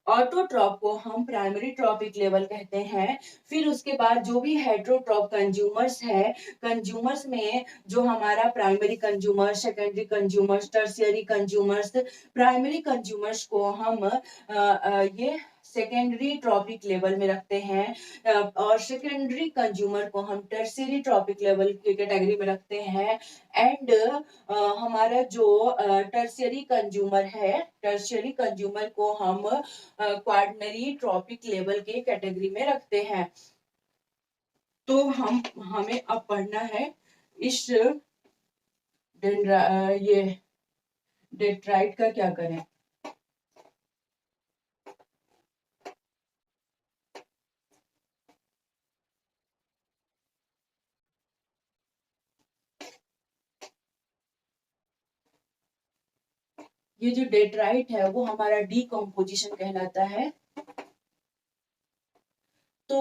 ऑटोट्रॉप को हम प्राइमरी ट्रॉपिक लेवल कहते हैं। फिर उसके बाद जो भी हेट्रोट्रॉप कंज्यूमर्स है, कंज्यूमर्स में जो हमारा primary consumer, secondary consumers, tertiary consumers, primary consumers को हम ये सेकेंडरी ट्रॉपिक लेवल में रखते हैं, और सेकेंडरी कंज्यूमर को हम टर्शियरी ट्रॉपिक लेवल की कैटेगरी में रखते हैं। एंड हमारा जो टर्शियरी कंज्यूमर है, टर्शियरी कंज्यूमर को हम क्वार्टनरी ट्रॉपिक लेवल के कैटेगरी में रखते हैं। तो हमें अब पढ़ना है इस ये डेट्राइट का क्या करें। ये जो डेट्राइट है वो हमारा डीकम्पोजिशन कहलाता है। तो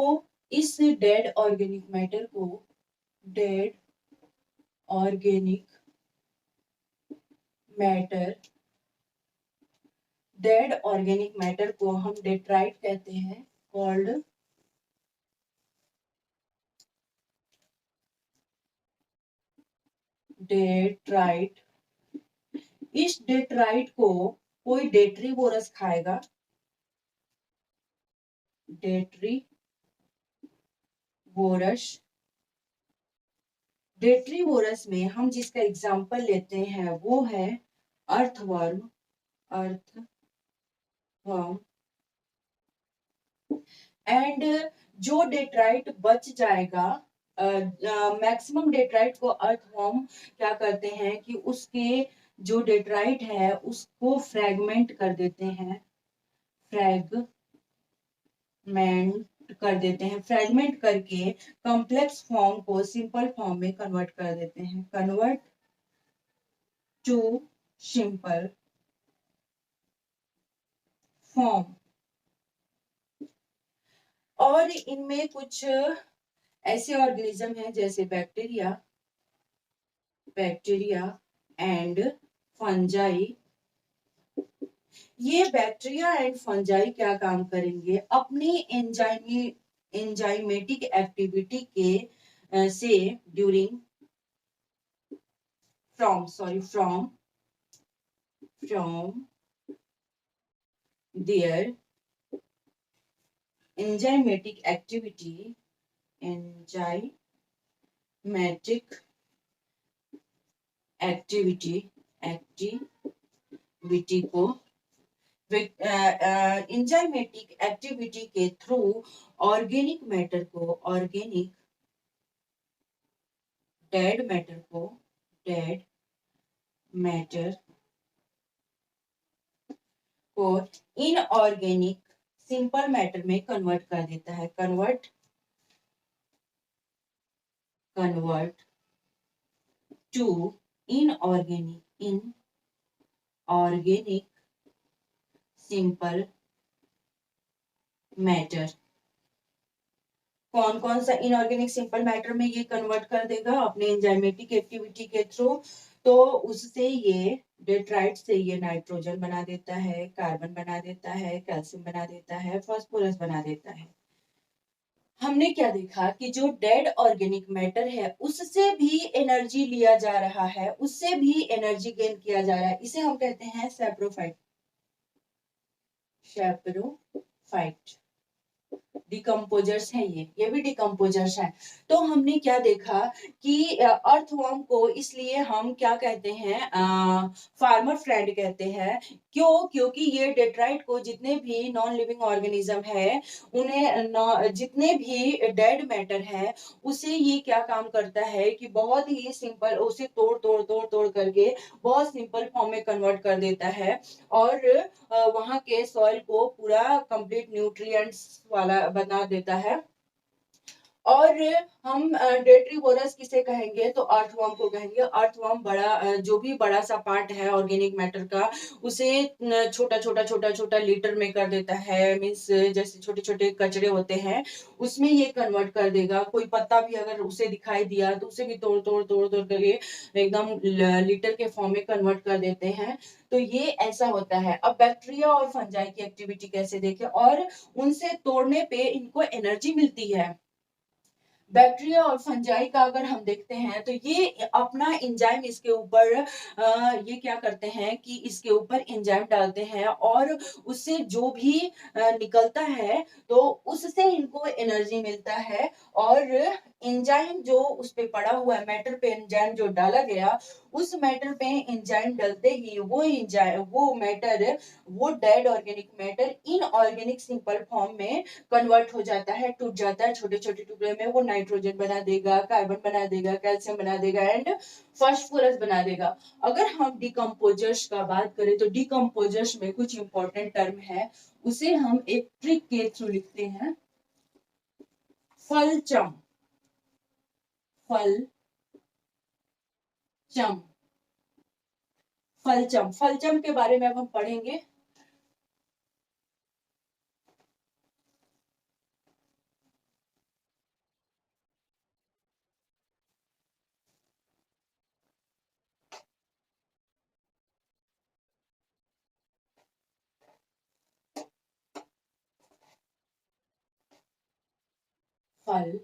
इस डेड ऑर्गेनिक मैटर को, dead organic matter dead organic matter को हम डेट्राइट कहते हैं, कॉल्ड डेट्राइट। इस डेट्राइट को कोई डेट्रीवोरस खाएगा, डेट्रीवोरस। डेट्रीवोरस में हम जिसका एग्जाम्पल लेते हैं वो है अर्थवर्म, अर्थवर्म। एंड जो डेट्राइट बच जाएगा, मैक्सिमम डेट्राइट को अर्थवर्म क्या करते हैं कि उसके जो डेट्राइट है उसको फ्रैगमेंट कर देते हैं, फ्रैगमेंट करके कॉम्प्लेक्स फॉर्म को सिंपल फॉर्म में कन्वर्ट कर देते हैं, कन्वर्ट टू सिंपल फॉर्म। और इनमें कुछ ऐसे ऑर्गेनिज्म हैं जैसे बैक्टीरिया एंड फंजाई। ये बैक्टीरिया एंड फंजाई क्या काम करेंगे, अपनी एंजाइमेटिक एक्टिविटी के से during from their enzymatic enzymatic activity को एंजाइमेटिक एक्टिविटी के थ्रू ऑर्गेनिक डेड मैटर को इनऑर्गेनिक सिंपल मैटर में कन्वर्ट कर देता है। Convert to inorganic simple matter. कौन कौन सा इनऑर्गेनिक सिंपल मैटर में ये कन्वर्ट कर देगा अपने एंजाइमेटिक एक्टिविटी के थ्रू, तो उससे ये डेट्राइट से ये नाइट्रोजन बना देता है, कार्बन बना देता है, कैल्शियम बना देता है, फास्फोरस बना देता है। हमने क्या देखा कि जो डेड ऑर्गेनिक मैटर है उससे भी एनर्जी लिया जा रहा है, उससे भी एनर्जी गेन किया जा रहा है, इसे हम कहते हैं सैप्रोफाइट डिकम्पोजर्स है। ये भी डिकम्पोजर्स है। तो हमने क्या देखा कि अर्थवर्म को इसलिए हम क्या कहते हैं, फार्मर फ्रेंड कहते हैं। क्योंकि ये डेट्राइट को जितने भी नॉन लिविंग ऑर्गेनिज्म है उन्हें जितने भी डेड मैटर है उसे ये क्या काम करता है कि बहुत ही सिंपल उसे तोड़ करके बहुत सिंपल फॉर्म में कन्वर्ट कर देता है और वहां के सॉइल को पूरा कंप्लीट न्यूट्रिएंट्स वाला बना देता है। और हम डेट्रीवोरस किसे कहेंगे, तो अर्थवर्म को कहेंगे। अर्थवर्म जो भी बड़ा सा पार्ट है ऑर्गेनिक मैटर का उसे छोटा लीटर में कर देता है। मीन्स जैसे छोटे छोटे कचरे होते हैं उसमें ये कन्वर्ट कर देगा। कोई पत्ता भी अगर उसे दिखाई दिया तो उसे भी तोड़ करके एकदम लीटर के फॉर्म में कन्वर्ट कर देते हैं। तो ये ऐसा होता है। अब बैक्टीरिया और फंजाई की एक्टिविटी कैसे देखें, और उनसे तोड़ने पे इनको एनर्जी मिलती है। बैक्टीरिया और फंजाई का अगर हम देखते हैं तो ये अपना एंजाइम इसके ऊपर ये क्या करते हैं कि इसके ऊपर एंजाइम डालते हैं और उससे जो भी निकलता है तो उससे इनको एनर्जी मिलता है। और एंजाइम जो उस पे पड़ा हुआ है, मैटर पे एंजाइम जो डाला गया, उस मैटर पे एंजाइम डलते ही वो dead organic matter in organic simple form में कन्वर्ट हो जाता है, टूट जाता है छोटे छोटे टुकड़े में। वो नाइट्रोजन बना देगा, कार्बन बना देगा, कैल्शियम बना देगा एंड फास्फोरस बना देगा। अगर हम डिकम्पोजर्स का बात करें तो डिकम्पोजर्स में कुछ इंपॉर्टेंट टर्म है, उसे हम एक ट्रिक के थ्रू लिखते हैं। फलचम फलचम के बारे में अब हम पढ़ेंगे। फल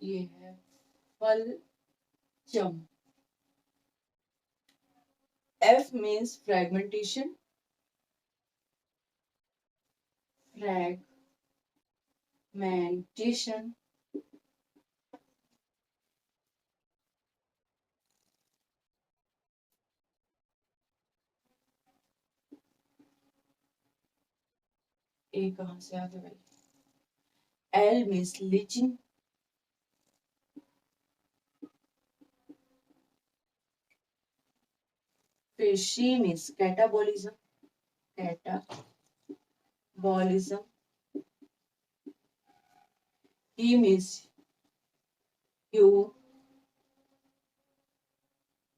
ये है फलचम। F means fragmentation, fragmentation, ए कहां से आ गया भाई, L means leaching, फिर C means catabolism, E means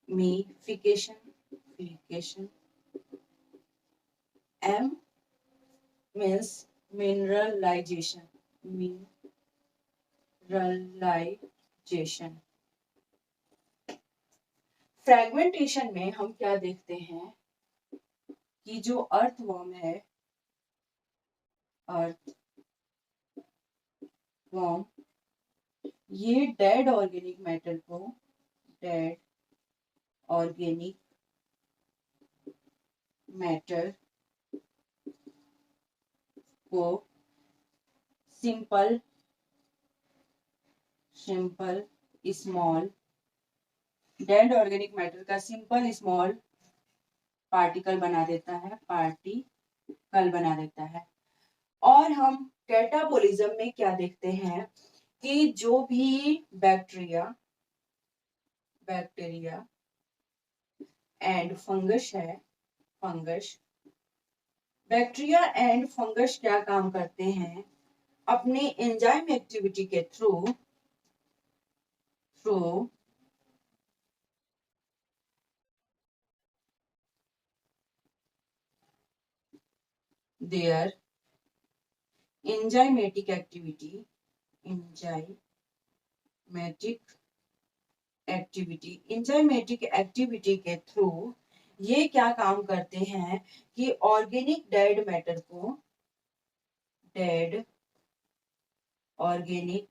humification, M means mineralization, mineralization. Fragmentation में हम क्या देखते हैं कि जो अर्थवर्म है, अर्थवर्म, ये डेड ऑर्गेनिक मैटर को, डेड ऑर्गेनिक मैटर को simple small, dead organic matter का सिंपल स्मॉल पार्टिकल बना देता है। और हम कैटाबोलिज्म में क्या देखते हैं कि जो भी बैक्टीरिया एंड फंगस है, बैक्टीरिया एंड फंगस क्या काम करते हैं, अपने एंजाइम एक्टिविटी के थ्रू देयर एंजाइमेटिक एक्टिविटी के थ्रू ये क्या काम करते हैं कि ऑर्गेनिक डेड मैटर को, डेड ऑर्गेनिक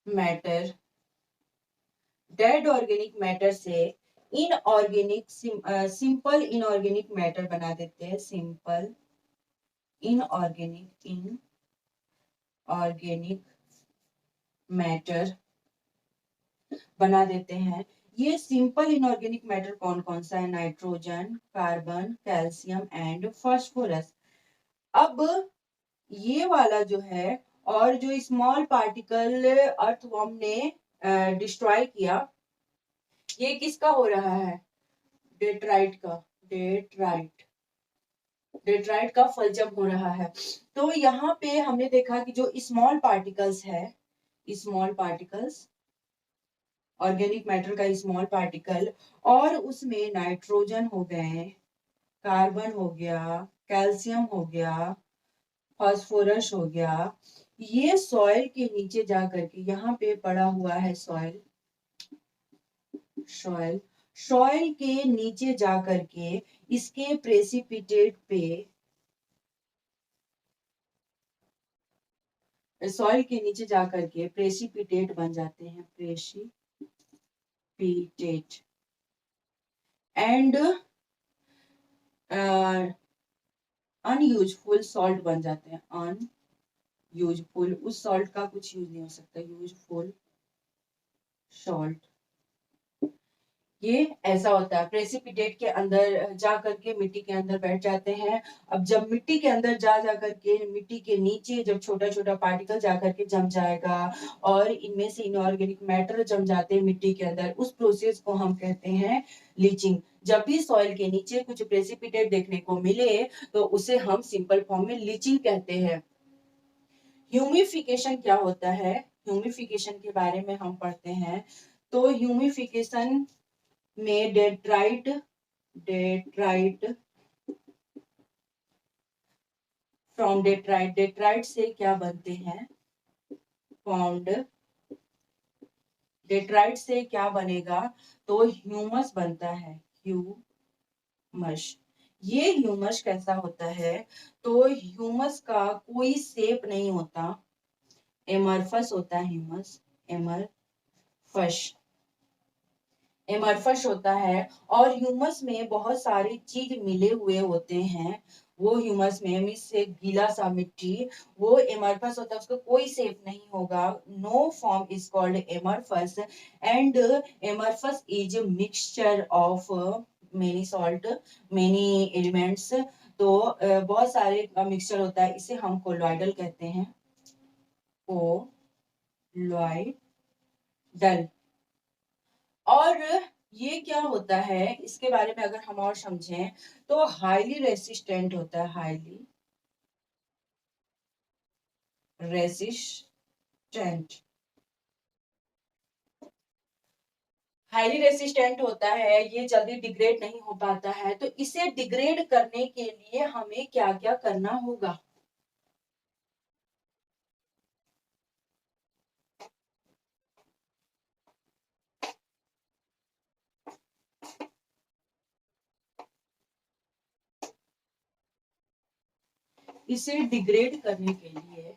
मैटर से सिंपल इनऑर्गेनिक मैटर बना देते हैं, सिंपल इनऑर्गेनिक मैटर बना देते हैं। ये सिंपल इनऑर्गेनिक मैटर कौन कौन सा है, nitrogen, carbon, calcium and phosphorus. अब ये वाला जो है, और जो स्मॉल पार्टिकल अर्थवर्म ने डिस्ट्रॉय किया, ये किसका हो रहा है, डेट्राइट का फलजम हो रहा है। तो यहाँ पे हमने देखा कि जो स्मॉल पार्टिकल्स ऑर्गेनिक मैटर का स्मॉल पार्टिकल, और उसमें नाइट्रोजन हो गए, कार्बन हो गया, कैल्शियम हो गया, फास्फोरस हो गया, ये सॉइल के नीचे जाकर के यहाँ पे पड़ा हुआ है, सॉइल के नीचे जाकर के इसके प्रेसिपिटेट पे, सॉइल के नीचे जाकर के प्रेसिपिटेट बन जाते हैं, प्रेसिपिटेट एंड अनयूजफुल सॉल्ट बन जाते हैं, अनयूजफुल, उस सॉल्ट का कुछ यूज नहीं हो सकता, यूजफुल सॉल्ट। ये ऐसा होता है, प्रेसिपिटेट के अंदर जा करके मिट्टी के अंदर बैठ जाते हैं। अब जब मिट्टी के अंदर जा करके मिट्टी के नीचे जब छोटा छोटा पार्टिकल जा करके जम जाएगा और इनमें से इनऑर्गेनिक मैटर जम जाते हैं मिट्टी के अंदर, उस प्रोसेस को हम कहते हैं लीचिंग। जब भी सॉइल के नीचे कुछ प्रेसिपिटेट देखने को मिले तो उसे हम सिंपल फॉर्म में लीचिंग कहते हैं। ह्यूमिफिकेशन क्या होता है, ह्यूमिफिकेशन के बारे में हम पढ़ते हैं। तो ह्यूमिफिकेशन में डेट्राइट फ्रॉम डेट्राइट से क्या बनते हैं, फॉर्म्ड, डेट्राइट से क्या बनेगा, तो ह्यूमस बनता है, ह्यूमस। ये ह्यूमस कैसा होता है, तो ह्यूमस का कोई शेप नहीं होता, एमरफस होता है ह्यूमस, एमरफस होता है। और ह्यूमस में बहुत सारी चीज मिले हुए होते हैं, वो ह्यूमस में से गीला सा मिट्टी, वो एमरफस होता है, उसका कोई शेप नहीं होगा, no form is called amorphous and amorphous is mixture of many salt, many elements. तो बहुत सारे मिक्सचर होता है, इसे हम कोलॉइडल कहते हैं, कोलॉइडल। और ये क्या होता है, इसके बारे में अगर हम और समझें तो हाईली रेसिस्टेंट होता है, हाईली रेसिस्टेंट होता है, ये जल्दी डिग्रेड नहीं हो पाता है। तो इसे डिग्रेड करने के लिए हमें क्या क्या करना होगा, इसे डिग्रेड करने के लिए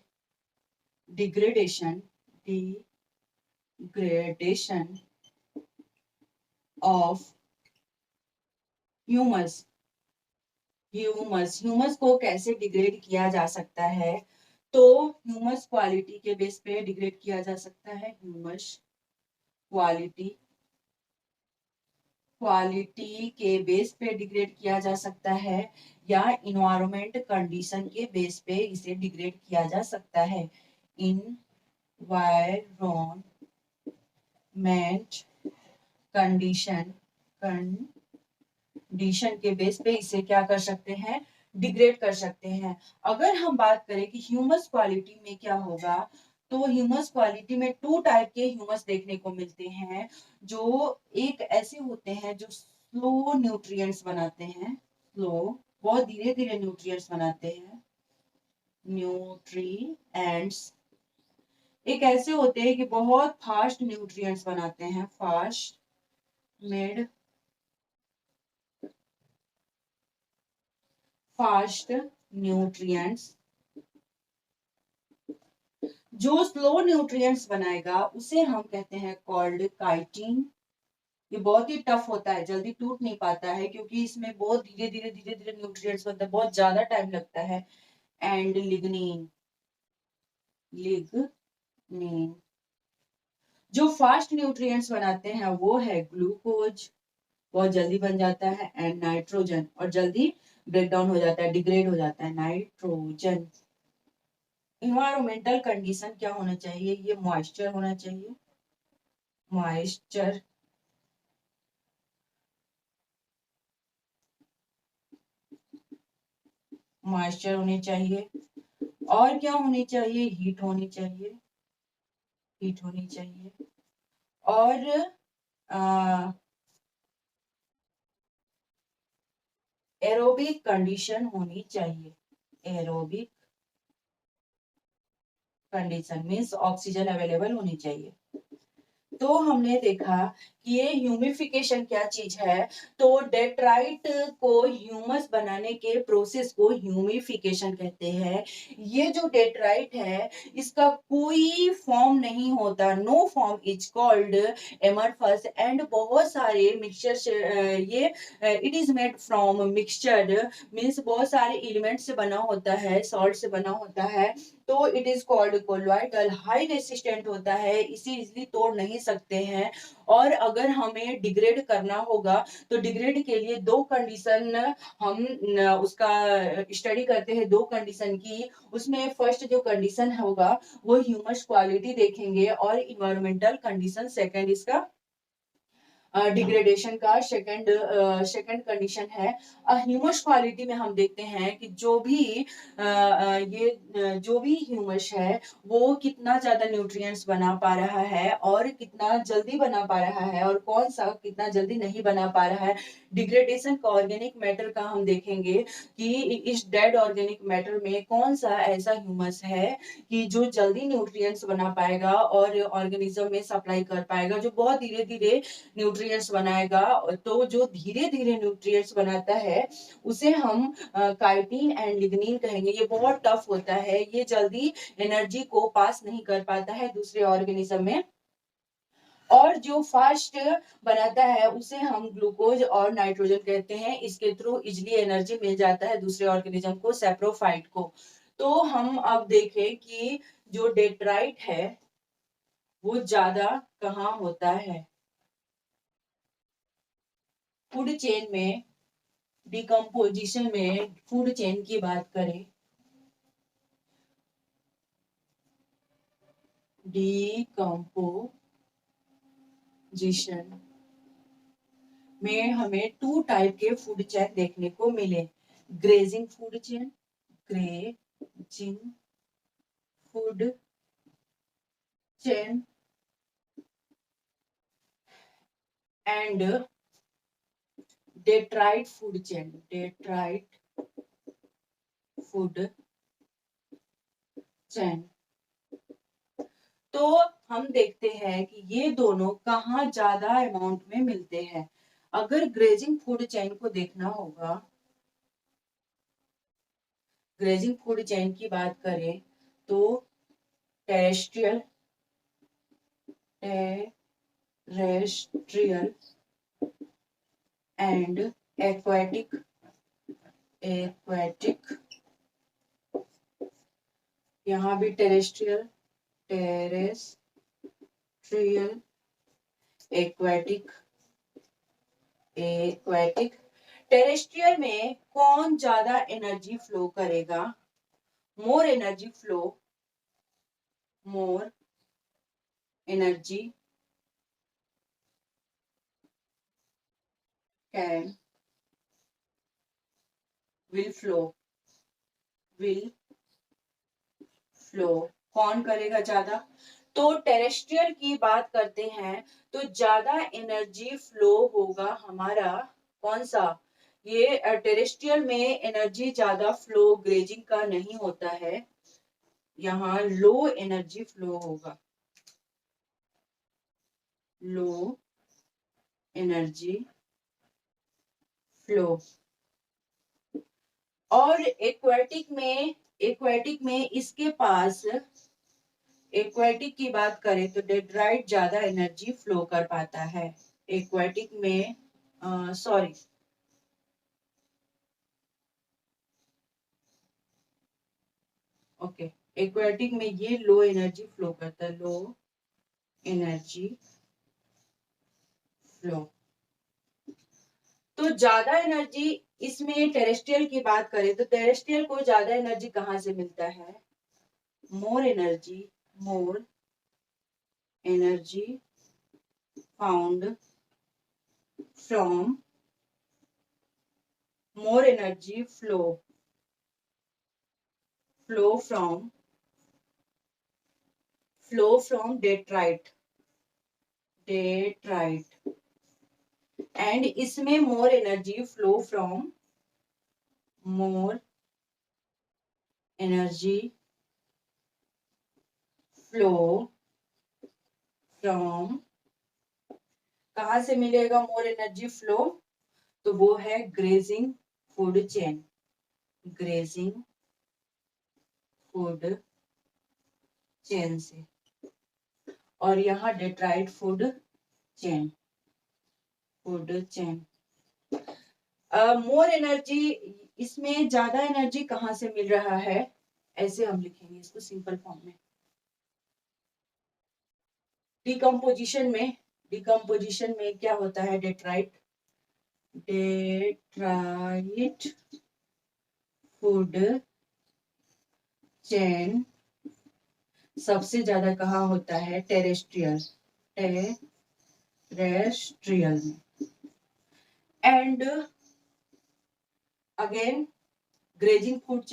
डिग्रेडेशन ऑफ ह्यूमस ह्यूमस को कैसे डिग्रेड किया जा सकता है? तो ह्यूमस क्वालिटी के बेस पे डिग्रेड किया जा सकता है। ह्यूमस क्वालिटी के बेस पे डिग्रेड किया जा सकता है, या इन्वायरमेंट कंडीशन के बेस पे इसे डिग्रेड किया जा सकता है। इन्वायरमेंट कंडीशन के बेस पे इसे क्या कर सकते हैं? डिग्रेड कर सकते हैं। अगर हम बात करें कि ह्यूमस क्वालिटी में क्या होगा, तो ह्यूमस क्वालिटी में टू टाइप के ह्यूमस देखने को मिलते हैं। जो एक ऐसे होते हैं जो स्लो न्यूट्रिएंट्स बनाते हैं, बहुत धीरे धीरे न्यूट्रिएंट्स बनाते हैं, न्यूट्रिएंट्स। एक ऐसे होते हैं कि बहुत फास्ट न्यूट्रिएंट्स बनाते हैं, फास्ट न्यूट्रिएंट्स। जो स्लो न्यूट्रिएंट्स बनाएगा उसे हम कहते हैं कॉल्ड काइटिन। ये बहुत ही टफ होता है, जल्दी टूट नहीं पाता है, क्योंकि इसमें बहुत धीरे धीरे न्यूट्रिएंट्स बनता है, बहुत ज्यादा टाइम लगता है। एंड लिग्निन जो फास्ट न्यूट्रिएंट्स बनाते हैं वो है ग्लूकोज, बहुत जल्दी बन जाता है। एंड नाइट्रोजन, और जल्दी ब्रेक डाउन हो जाता है, डिग्रेड हो जाता है, नाइट्रोजन। इन्वायरमेंटल कंडीशन क्या होना चाहिए? ये मॉइस्चर होना चाहिए, मॉइस्चर होनी चाहिए। और क्या होनी चाहिए? हीट होनी चाहिए, और एरोबिक कंडीशन होनी चाहिए। Aerobic condition means oxygen available होनी चाहिए। तो हमने देखा कि ये ह्यूमिफिकेशन क्या चीज है। तो डेट्राइट को ह्यूमस बनाने के प्रोसेस को ह्यूमिफिकेशन कहते हैं। ये जो डेट्राइट है इसका कोई फॉर्म नहीं होता, no form is called amorphous. And बहुत सारे मिक्सचर, ये it is made from mixture means बहुत सारे एलिमेंट से बना होता है, सॉल्ट से बना होता है। तो it is called colloidal, high resistant होता है, इसे इजिली तोड़ नहीं सकते हैं। और अगर हमें डिग्रेड करना होगा तो डिग्रेड के लिए दो कंडीशन हम उसका स्टडी करते हैं, दो कंडीशन की। उसमें फर्स्ट जो कंडीशन होगा वो ह्यूमस क्वालिटी देखेंगे, और इन्वायरमेंटल कंडीशन सेकंड इसका डिग्रेडेशन का सेकंड कंडीशन है। ह्यूमस क्वालिटी में हम देखते हैं कि जो भी ह्यूमस है वो कितना ज्यादा न्यूट्रिएंट्स बना पा रहा है, और कितना जल्दी बना पा रहा है, और कौन सा कितना जल्दी नहीं बना पा रहा है। डिग्रेडेशन का ऑर्गेनिक मैटर का हम देखेंगे कि इस डेड ऑर्गेनिक मैटर में कौन सा ऐसा ह्यूमस है कि जो जल्दी न्यूट्रिएंट्स बना पाएगा और ऑर्गेनिज्म में सप्लाई कर पाएगा, जो बहुत धीरे धीरे न्यूट्रिएंट्स बनाएगा। तो जो धीरे धीरे न्यूट्रिएंट्स बनाता है उसे हम काइटिन एंड लिग्निन कहेंगे। ये बहुत टफ होता है, ये जल्दी एनर्जी को पास नहीं कर पाता है दूसरे ऑर्गेनिज्म में। और जो फास्ट बनाता है उसे हम ग्लूकोज और नाइट्रोजन कहते हैं। इसके थ्रू इजिली एनर्जी मिल जाता है दूसरे ऑर्गेनिज्म को, सैप्रोफाइट को। तो हम अब देखें कि जो डेट्राइट है वो ज्यादा कहाँ होता है। फूड चेन में, डिकम्पोजिशन में फूड चेन की बात करें, डिकम्पोजिशन में हमें टू टाइप के फूड चेन देखने को मिले। Grazing food chain, grazing food chain and Detroit food chain, Detroit food chain. तो हम देखते हैं कि ये दोनों कहाँ ज्यादा अमाउंट में मिलते हैं। अगर ग्रेजिंग फूड चेन को देखना होगा, ग्रेजिंग फूड चेन की बात करें तो terrestrial terrestrial and aquatic aquatic यहाँ भी टेरेस्ट्रियल एक्वाटिक एक्वाटिक टेरेस्ट्रियल में कौन ज्यादा एनर्जी फ्लो करेगा? More energy can will flow कौन करेगा ज्यादा? तो टेरेस्ट्रियल की बात करते हैं तो ज्यादा एनर्जी फ्लो होगा हमारा कौन सा? ये टेरेस्ट्रियल में एनर्जी ज्यादा फ्लो ग्रेजिंग का नहीं होता है, यहाँ लो एनर्जी फ्लो होगा, लो एनर्जी फ्लो। और एक्वेटिक में इसके पास एक्वेटिक की बात करें तो डेट्राइट ज्यादा एनर्जी फ्लो कर पाता है एक्वेटिक में, सॉरी ओके, एक्वेटिक में ये लो एनर्जी फ्लो करता है, लो एनर्जी फ्लो। तो ज्यादा एनर्जी इसमें टेरेस्ट्रियल की बात करें तो टेरेस्ट्रियल को ज्यादा एनर्जी कहाँ से मिलता है? More energy found from more energy flow from Detroit and इसमें मोर एनर्जी फ्लो फ्रॉम कहाँ से मिलेगा मोर एनर्जी फ्लो? तो वो है grazing food chain, grazing food chain से, और यहाँ डेट्राइट चेन मोर एनर्जी, इसमें ज्यादा एनर्जी कहाँ से मिल रहा है? ऐसे हम लिखेंगे इसको सिंपल फॉर्म में, डिकम्पोजिशन में क्या होता है? डेट्राइट फूड चेन सबसे ज्यादा कहाँ होता है? टेरेस्ट्रियल में। And again grazing food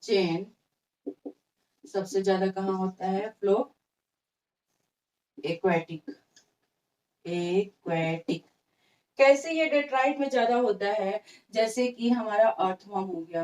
chain सबसे ज्यादा कहाँ होता है फ्लो? एक्वेटिक। कैसे ये डेट्राइट में ज्यादा होता है? जैसे कि हमारा अर्थवर्म हो गया,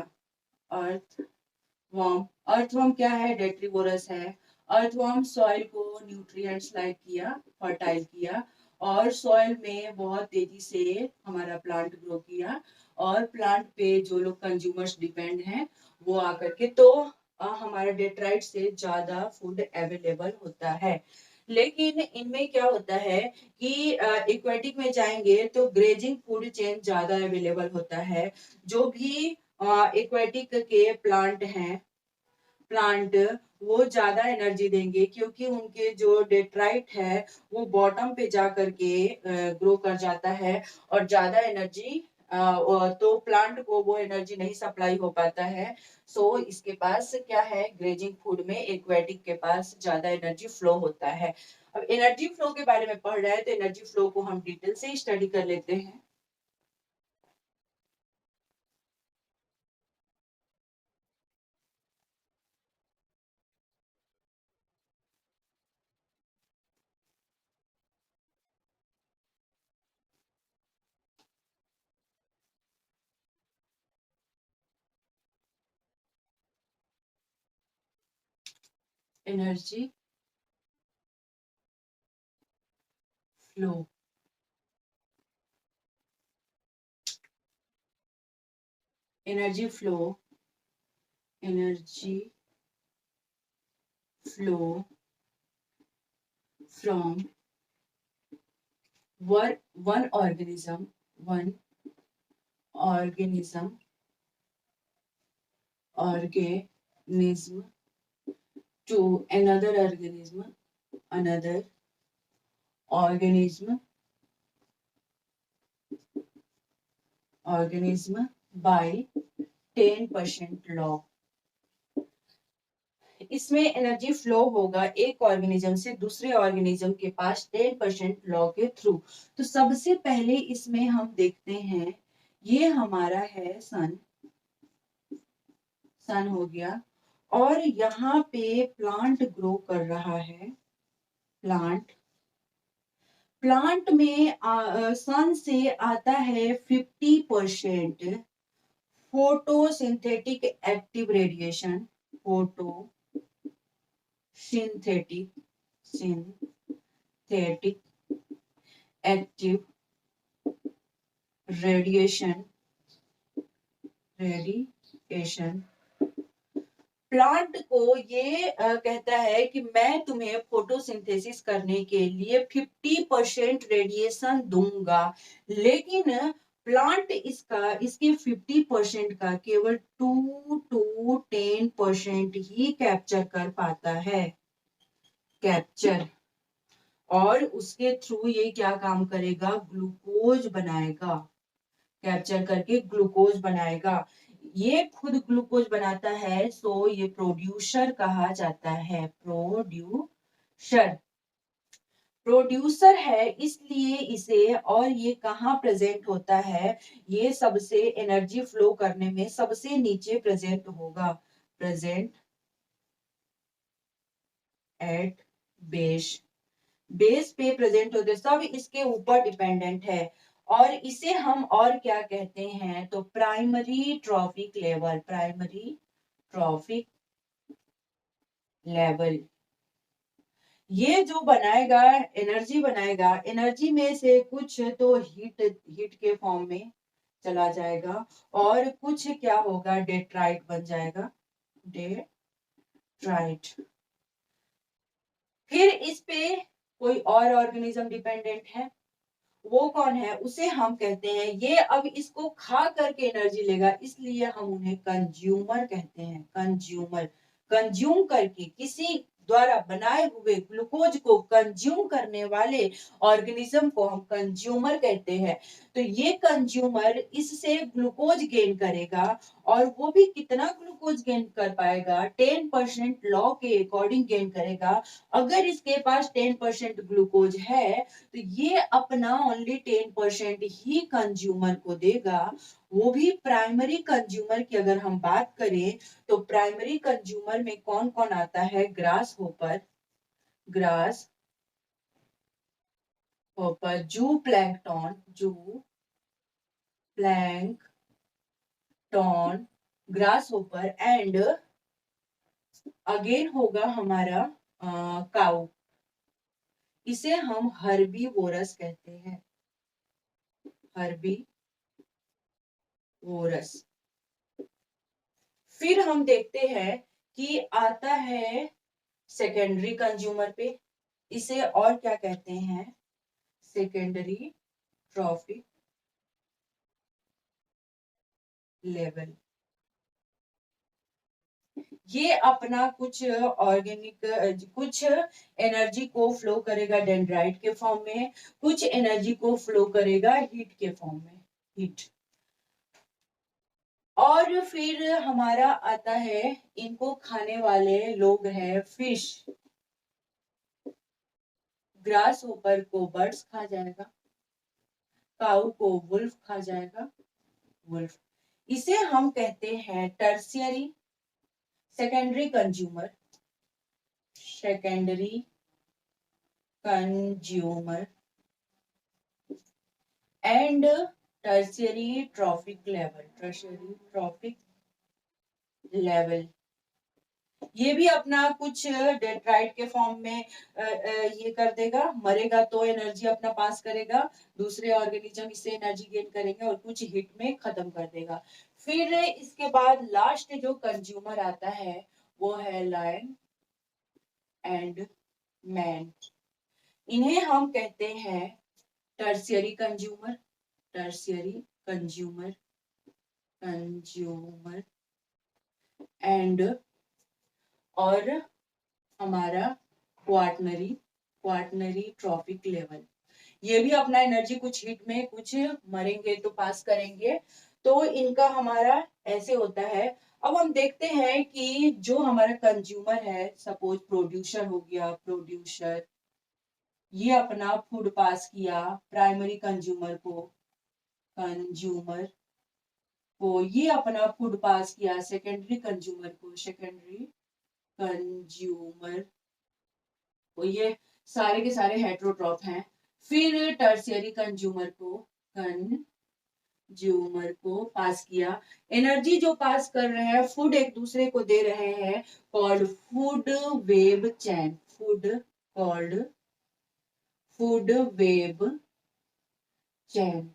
अर्थवर्म क्या है? डेट्रीवोरस है। अर्थवर्म सॉइल को न्यूट्रिएंट्स लाइक किया, फर्टाइल किया, और सॉइल में बहुत तेजी से हमारा प्लांट ग्रो किया, और प्लांट पे जो लोग कंज्यूमर्स डिपेंड हैं वो आकर के, तो हमारा डेट्राइट से ज्यादा फूड अवेलेबल होता है। लेकिन इनमें क्या होता है कि एक्वेटिक में जाएंगे तो ग्रेजिंग फूड चेन ज्यादा अवेलेबल होता है। जो भी एक्वेटिक के प्लांट वो ज्यादा एनर्जी देंगे क्योंकि उनके जो डेट्राइट है वो बॉटम पे जा करके ग्रो कर जाता है, और ज्यादा एनर्जी तो प्लांट को वो एनर्जी नहीं सप्लाई हो पाता है। सो इसके पास क्या है? ग्रेजिंग फूड में एक्वेटिक के पास ज्यादा एनर्जी फ्लो होता है। अब एनर्जी फ्लो के बारे में पढ़ रहे हैं तो एनर्जी फ्लो को हम डिटेल से स्टडी कर लेते हैं। Energy flow, energy flow, energy flow from one organism organism organism to another organism by 10% law. इसमें एनर्जी फ्लो होगा एक ऑर्गेनिज्म से दूसरे ऑर्गेनिज्म के पास 10% लॉ के थ्रू। तो सबसे पहले इसमें हम देखते हैं, ये हमारा है सन हो गया, और यहाँ पे प्लांट ग्रो कर रहा है। प्लांट में सन से आता है 50% photosynthetic active radiation, synthetic active radiation plant को ये कहता है कि मैं तुम्हें फोटोसिंथेसिस करने के लिए 50% रेडिएशन दूंगा, लेकिन प्लांट इसके 50% का केवल 2 to 10% ही कैप्चर कर पाता है। और उसके थ्रू ये क्या काम करेगा, ग्लूकोज बनाएगा, कैप्चर करके ग्लूकोज बनाएगा। ये खुद ग्लूकोज बनाता है, सो ये प्रोड्यूसर कहा जाता है। प्रोड्यूसर है इसलिए इसे, और ये कहाँ प्रेजेंट होता है, ये सबसे एनर्जी फ्लो करने में सबसे नीचे प्रेजेंट होगा, प्रेजेंट एट बेस पे प्रेजेंट होते, सब इसके ऊपर डिपेंडेंट है। और इसे हम और क्या कहते हैं, तो प्राइमरी ट्रॉफिक लेवल। ये जो बनाएगा, एनर्जी में से कुछ तो हीट के फॉर्म में चला जाएगा, और कुछ क्या होगा, डेट्राइट बन जाएगा, डेट्राइट। फिर इस पे कोई और ऑर्गेनिज्म डिपेंडेंट है, वो कौन है, उसे हम कहते हैं, ये अब इसको खा करके एनर्जी लेगा, इसलिए हम उन्हें कंज्यूमर कहते हैं। कंज्यूम करके, किसी द्वारा बनाए हुए ग्लूकोज को कंज्यूम करने वाले ऑर्गेनिज्म को हम कंज्यूमर कहते हैं। तो ये कंज्यूमर इससे ग्लूकोज गेन करेगा, और वो भी कितना ग्लूकोज गेन कर पाएगा, 10% लॉ के अकॉर्डिंग गेन करेगा। अगर इसके पास 10% ग्लूकोज है, तो ये अपना ओनली 10% ही कंज्यूमर को देगा। वो भी प्राइमरी कंज्यूमर की अगर हम बात करें, तो प्राइमरी कंज्यूमर में कौन कौन आता है, ग्रास होपर, जू plankton, grass hopper, and again होगा हमारा काउ, इसे हम हर्बीवोरस कहते हैं, हर्बीवोरस। फिर हम देखते हैं कि आता है सेकेंडरी कंज्यूमर पे, इसे और क्या कहते हैं, सेकेंडरी ट्रॉफिक लेवल। ये अपना कुछ कुछ एनर्जी को फ्लो करेगा डेंड्राइट के फॉर्म में, कुछ एनर्जी को फ्लो करेगा हीट के फॉर्म में, हीट। और फिर हमारा आता है, इनको खाने वाले लोग हैं फिश, ग्रास होपर को बर्ड्स खा जाएगा, काऊ को वुल्फ खा जाएगा, वुल्फ। इसे हम कहते हैं tertiary, secondary consumer and tertiary trophic level. ये भी अपना कुछ डेट्राइट के फॉर्म में ये कर देगा, मरेगा तो एनर्जी अपना पास करेगा, दूसरे ऑर्गेनिज्म इससे एनर्जी गेन करेंगे और कुछ हिट में खत्म कर देगा। फिर इसके बाद लास्ट जो कंज्यूमर आता है वो है लायन एंड मैन। इन्हें हम कहते हैं tertiary consumer, tertiary consumer, consumer and और हमारा क्वार्टनरी, क्वार्टनरी ट्रॉफिक लेवल। ये भी अपना एनर्जी कुछ हिट में, कुछ मरेंगे तो पास करेंगे। तो इनका हमारा ऐसे होता है। अब हम देखते हैं कि जो हमारा कंज्यूमर है, सपोज प्रोड्यूसर हो गया, प्रोड्यूसर ये अपना फूड पास किया प्राइमरी कंज्यूमर को ये अपना फूड पास किया सेकेंडरी कंज्यूमर को, सेकेंडरी कंज्यूमर को। ये सारे के सारे हेट्रोट्रॉफ हैं। फिर टर्शियरी कंज्यूमर को पास किया। एनर्जी जो पास कर रहे हैं, फूड एक दूसरे को दे रहे हैं, कॉल्ड फूड वेब चैन, फूड वेब चैन।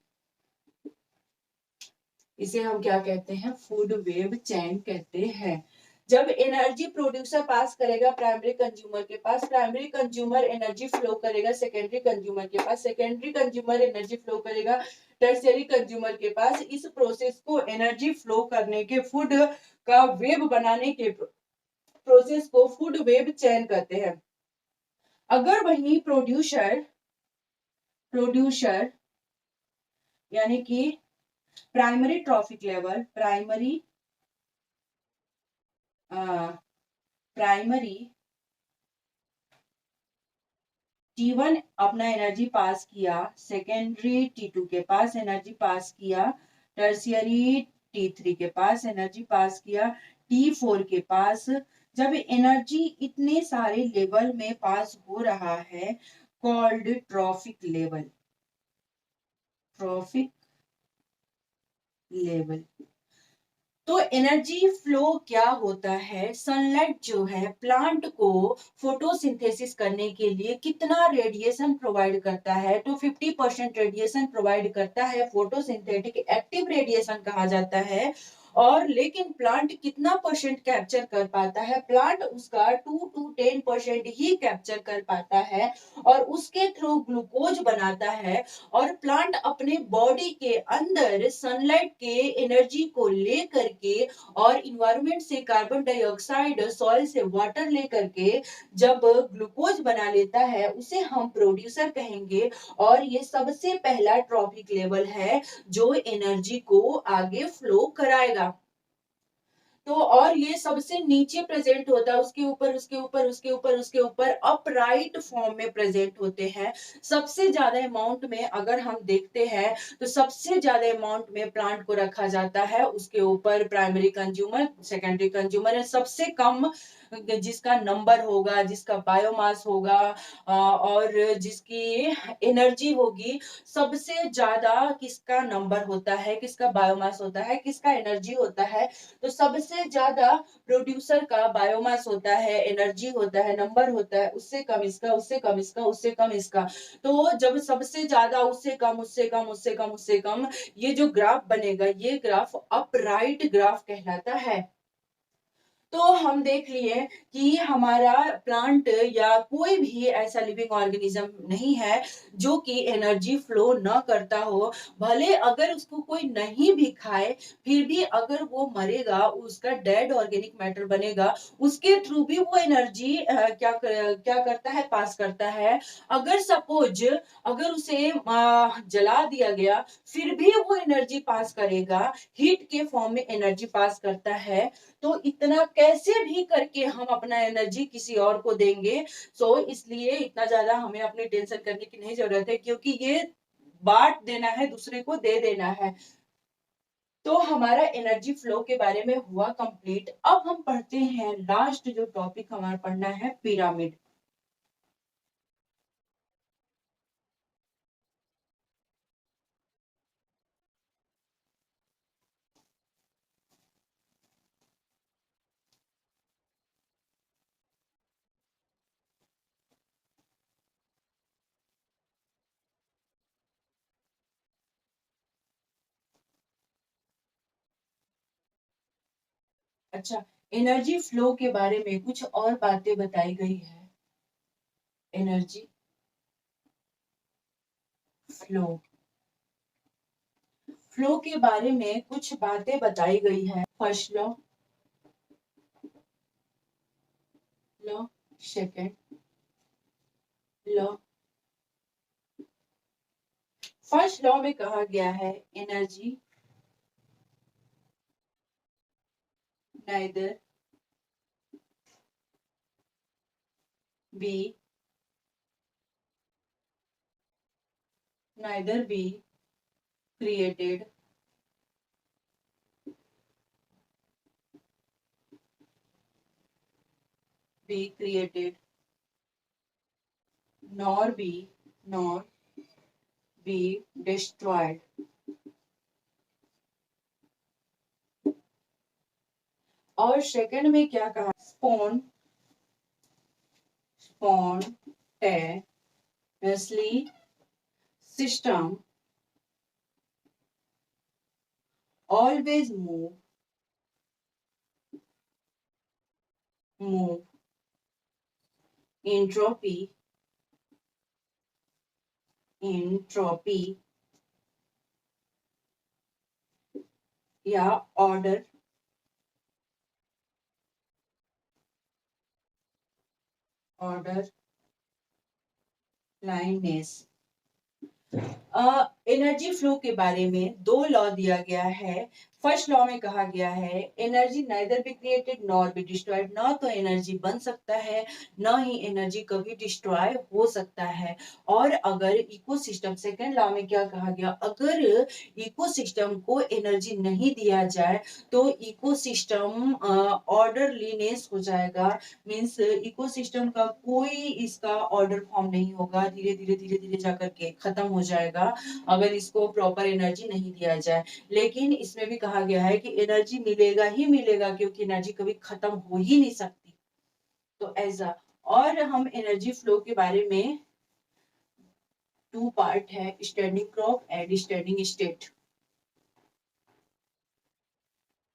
इसे हम क्या कहते हैं? फूड वेब चैन कहते हैं। जब एनर्जी प्रोड्यूसर पास करेगा प्राइमरी कंज्यूमर के पास, प्राइमरी कंज्यूमर एनर्जी फ्लो करेगा सेकेंडरी कंज्यूमर के पास, सेकेंडरी कंज्यूमर एनर्जी फ्लो करेगा टर्शियरी कंज्यूमर के पास। इस प्रोसेस को एनर्जी फ्लो करने के, फूड का वेब बनाने के प्रोसेस को फूड वेब चैन कहते हैं। अगर वही प्रोड्यूसर यानी कि primary trophic level, primary T1 अपना एनर्जी पास किया, सेकेंडरी T2 के पास एनर्जी पास किया, टर्शियरी T3 के पास एनर्जी पास किया, T4 के पास। जब एनर्जी इतने सारे लेवल में पास हो रहा है, called trophic level, trophic level. तो एनर्जी फ्लो क्या होता है? सनलाइट जो है प्लांट को फोटोसिंथेसिस करने के लिए कितना रेडिएशन प्रोवाइड करता है? तो 50% रेडिएशन प्रोवाइड करता है, फोटोसिंथेटिक एक्टिव रेडिएशन कहा जाता है। और लेकिन प्लांट कितना परसेंट कैप्चर कर पाता है? प्लांट उसका 2 to 10% ही कैप्चर कर पाता है और उसके थ्रू ग्लूकोज बनाता है। और प्लांट अपने बॉडी के अंदर सनलाइट के एनर्जी को ले करके और इन्वायरमेंट से कार्बन डाइऑक्साइड, सॉइल से वाटर ले करके जब ग्लूकोज बना लेता है, उसे हम प्रोड्यूसर कहेंगे। और ये सबसे पहला ट्रॉफिक लेवल है जो एनर्जी को आगे फ्लो कराएगा। तो और ये सबसे नीचे प्रेजेंट होता है, उसके ऊपर उसके ऊपर उसके ऊपर उसके ऊपर अपराइट फॉर्म में प्रेजेंट होते हैं। सबसे ज्यादा अमाउंट में अगर हम देखते हैं तो सबसे ज्यादा अमाउंट में प्लांट को रखा जाता है, उसके ऊपर प्राइमरी कंज्यूमर, सेकेंडरी कंज्यूमर है। सबसे कम जिसका नंबर होगा, जिसका बायोमास होगा और जिसकी एनर्जी होगी, सबसे ज्यादा किसका नंबर होता है, किसका बायोमास होता है, किसका एनर्जी होता है? तो सबसे ज्यादा प्रोड्यूसर का बायोमास होता है, एनर्जी होता है, नंबर होता है, उससे कम इसका, उससे कम इसका, उससे कम इसका। तो जब सबसे ज्यादा, उससे कम, उससे कम, उससे कम, उससे कम, ये जो ग्राफ बनेगा, ये ग्राफ अपराइट ग्राफ कहलाता है। तो हम देख लिए कि हमारा प्लांट या कोई भी ऐसा लिविंग ऑर्गेनिज्म नहीं है जो कि एनर्जी फ्लो न करता हो। भले अगर उसको कोई नहीं भी खाए, फिर भी अगर वो मरेगा, उसका डेड ऑर्गेनिक मैटर बनेगा, उसके थ्रू भी वो एनर्जी क्या करता है? पास करता है। अगर सपोज अगर उसे जला दिया गया, फिर भी वो एनर्जी पास करेगा, हीट के फॉर्म में एनर्जी पास करता है। तो इतना कैसे भी करके हम अपना एनर्जी किसी और को देंगे। सो इसलिए इतना ज्यादा हमें अपनी टेंशन करने की नहीं जरूरत है, क्योंकि ये बांट देना है, दूसरे को दे देना है। तो हमारा एनर्जी फ्लो के बारे में हुआ कंप्लीट। अब हम पढ़ते हैं लास्ट जो टॉपिक हमारा पढ़ना है, पिरामिड। अच्छा, एनर्जी फ्लो के बारे में कुछ और बातें बताई गई है। एनर्जी फ्लो, फ्लो के बारे में कुछ बातें बताई गई है। First law, law, second law. First law में कहा गया है energy neither be neither be created be created nor be destroyed. और सेकंड में क्या कहा, spontaneously system always move entropy या ऑर्डर लाइननेस। एनर्जी फ्लो के बारे में दो लॉ दिया गया है। फर्स्ट लॉ में कहा गया है energy neither be created nor be destroyed, ना तो एनर्जी बन सकता है ना ही एनर्जी कभी डिस्ट्रॉय हो सकता है। और अगर इकोसिस्टम, सेकेंड लॉ में क्या कहा गया, अगर इकोसिस्टम को एनर्जी नहीं दिया जाए तो इकोसिस्टम ऑर्डरलीनेस हो जाएगा। मीन्स इकोसिस्टम का कोई इसका ऑर्डर फॉर्म नहीं होगा, धीरे धीरे धीरे धीरे जाकर के खत्म हो जाएगा अगर इसको प्रॉपर एनर्जी नहीं दिया जाए। लेकिन इसमें भी कहा गया है कि एनर्जी मिलेगा ही मिलेगा क्योंकि एनर्जी कभी खत्म हो ही नहीं सकती। तो ऐसा, और हम एनर्जी फ्लो के बारे में टू पार्ट है, standing crop and standing state.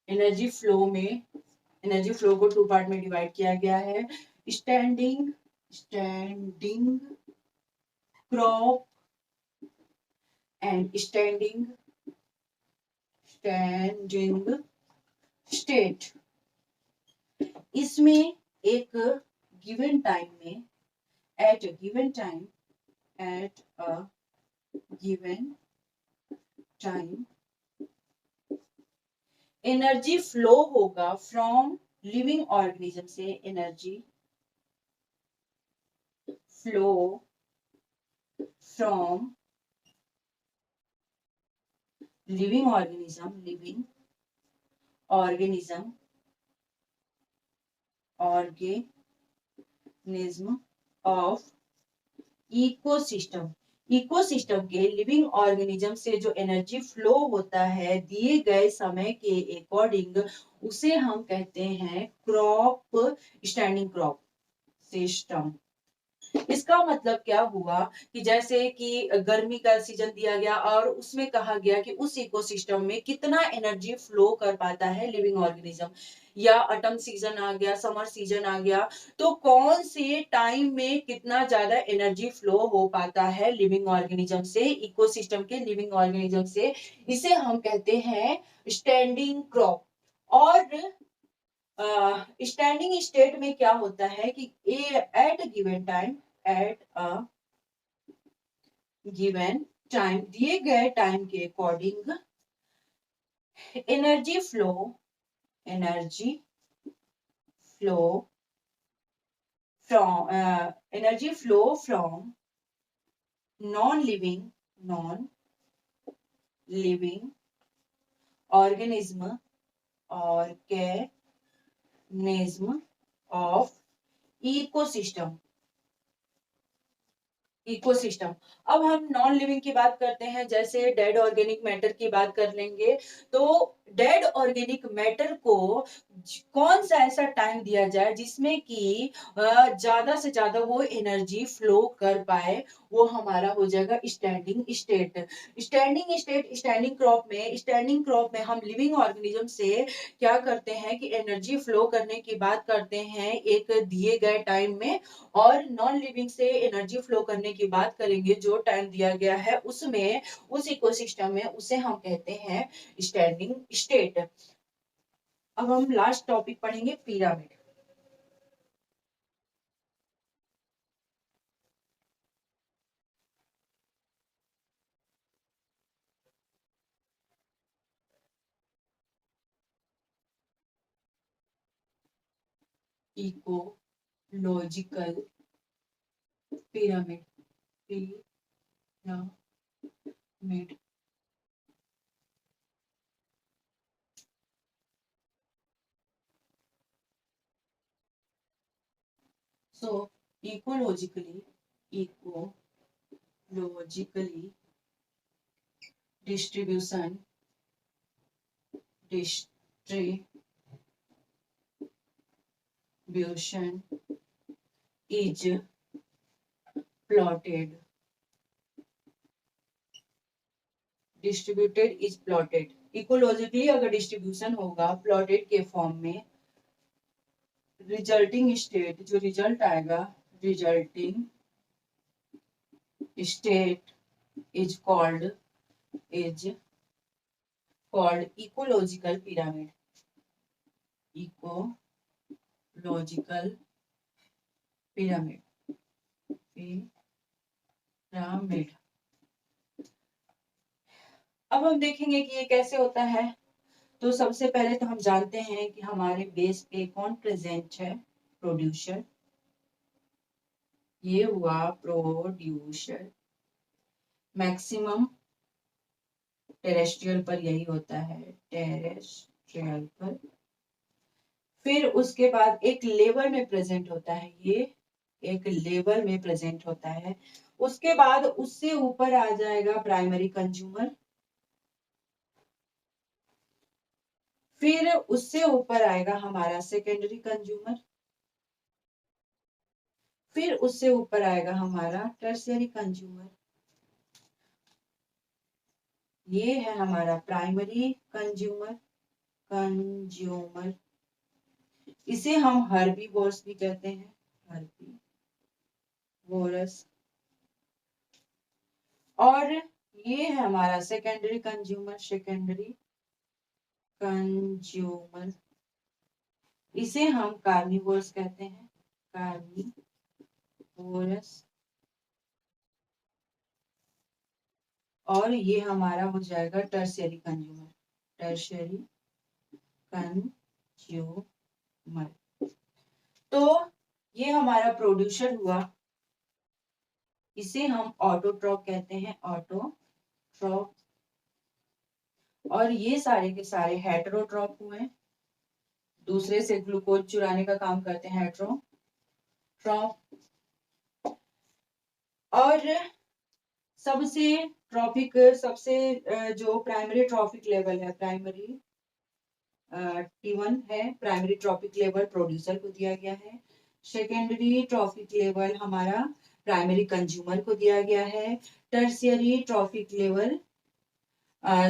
Energy flow में, एनर्जी फ्लो को टू पार्ट में डिवाइड किया गया है, standing standing crop and standing state. इसमें एक गिवन टाइम में, at a given time energy flow होगा फ्रॉम लिविंग ऑर्गेनिज्म से, energy flow from living organism of ecosystem. Ecosystem के लिविंग ऑर्गेनिज्म से जो एनर्जी फ्लो होता है दिए गए समय के अकॉर्डिंग, उसे हम कहते हैं क्रॉप, स्टैंडिंग क्रॉप सिस्टम। इसका मतलब क्या हुआ कि जैसे कि गर्मी का सीजन दिया गया और उसमें कहा गया कि उस इकोसिस्टम में कितना एनर्जी फ्लो कर पाता है लिविंग ऑर्गेनिज्म, या ऑटम सीजन आ गया, समर सीजन आ गया, तो कौन से टाइम में कितना ज्यादा एनर्जी फ्लो हो पाता है लिविंग ऑर्गेनिज्म से, इकोसिस्टम के लिविंग ऑर्गेनिज्म से, इसे हम कहते हैं स्टैंडिंग क्रॉप। और स्टैंडिंग स्टेट में क्या होता है कि एट अ गिवन टाइम, दिए गए टाइम के according energy flow from non living organism of ecosystem ecosystem. अब हम नॉन लिविंग की बात करते हैं, जैसे डेड ऑर्गेनिक मैटर की बात कर लेंगे। तो डेड ऑर्गेनिक मैटर को कौन सा ऐसा टाइम दिया जाए जिसमें कि ज्यादा से ज्यादा वो एनर्जी फ्लो कर पाए, वो हमारा हो जाएगा standing state. Standing state, standing crop में हम लिविंग ऑर्गेनिज्म से क्या करते हैं कि एनर्जी फ्लो करने की बात करते हैं एक दिए गए टाइम में, और नॉन लिविंग से एनर्जी फ्लो करने की बात करेंगे जो टाइम दिया गया है उसमें, उस इकोसिस्टम में, उसे हम कहते हैं स्टैंडिंग स्टेट। अब हम लास्ट टॉपिक पढ़ेंगे pyramid. Ecological pyramid, pyramid. So ecologically, ecologically distribution, distribution is plotted, distributed is plotted. Ecologically अगर डिस्ट्रीब्यूशन होगा प्लॉटेड के फॉर्म में, रिजल्टिंग स्टेट, जो रिजल्ट आएगा, resulting state is called, is called ecological pyramid, ecological pyramid, pyramid. अब हम देखेंगे कि ये कैसे होता है। तो सबसे पहले तो हम जानते हैं कि हमारे बेस पे कौन प्रेजेंट है, प्रोड्यूसर। ये हुआ प्रोड्यूसर। मैक्सिमम टेरेस्ट्रियल पर यही होता है, टेरेस्ट्रियल पर। फिर उसके बाद एक लेवल में प्रेजेंट होता है, ये एक लेवल में प्रेजेंट होता है। उसके बाद उससे ऊपर आ जाएगा प्राइमरी कंज्यूमर। फिर उससे ऊपर आएगा हमारा सेकेंडरी कंज्यूमर। फिर उससे ऊपर आएगा हमारा टर्शियरी कंज्यूमर। ये है हमारा प्राइमरी कंज्यूमर, कंज्यूमर। इसे हम हर्बीवोर्स भी कहते हैं, हर्बीवोरस। और ये है हमारा सेकेंडरी कंज्यूमर, सेकेंडरी कंज्यूमर। इसे हम कार्निवोर्स कहते हैं, कार्निवोरस। और ये हमारा हो जाएगा टर्शियरी कंज्यूमर, टर्शियरी कंज्यूमर। तो ये हमारा प्रोड्यूसर हुआ, इसे हम ऑटोट्रॉप कहते हैं, ऑटोट्रॉप। और ये सारे के सारे हेटेरोट्रॉप हुए, दूसरे से ग्लूकोज चुराने का काम करते हैं हेटेरोट्रॉप। और सबसे ट्रॉपिक, सबसे जो प्राइमरी ट्रॉपिक लेवल है, प्राइमरी T1 है, प्राइमरी ट्रॉपिक लेवल प्रोड्यूसर को दिया गया है। सेकेंडरी ट्रॉपिक लेवल हमारा प्राइमरी कंज्यूमर को दिया गया है। Tertiary trophic level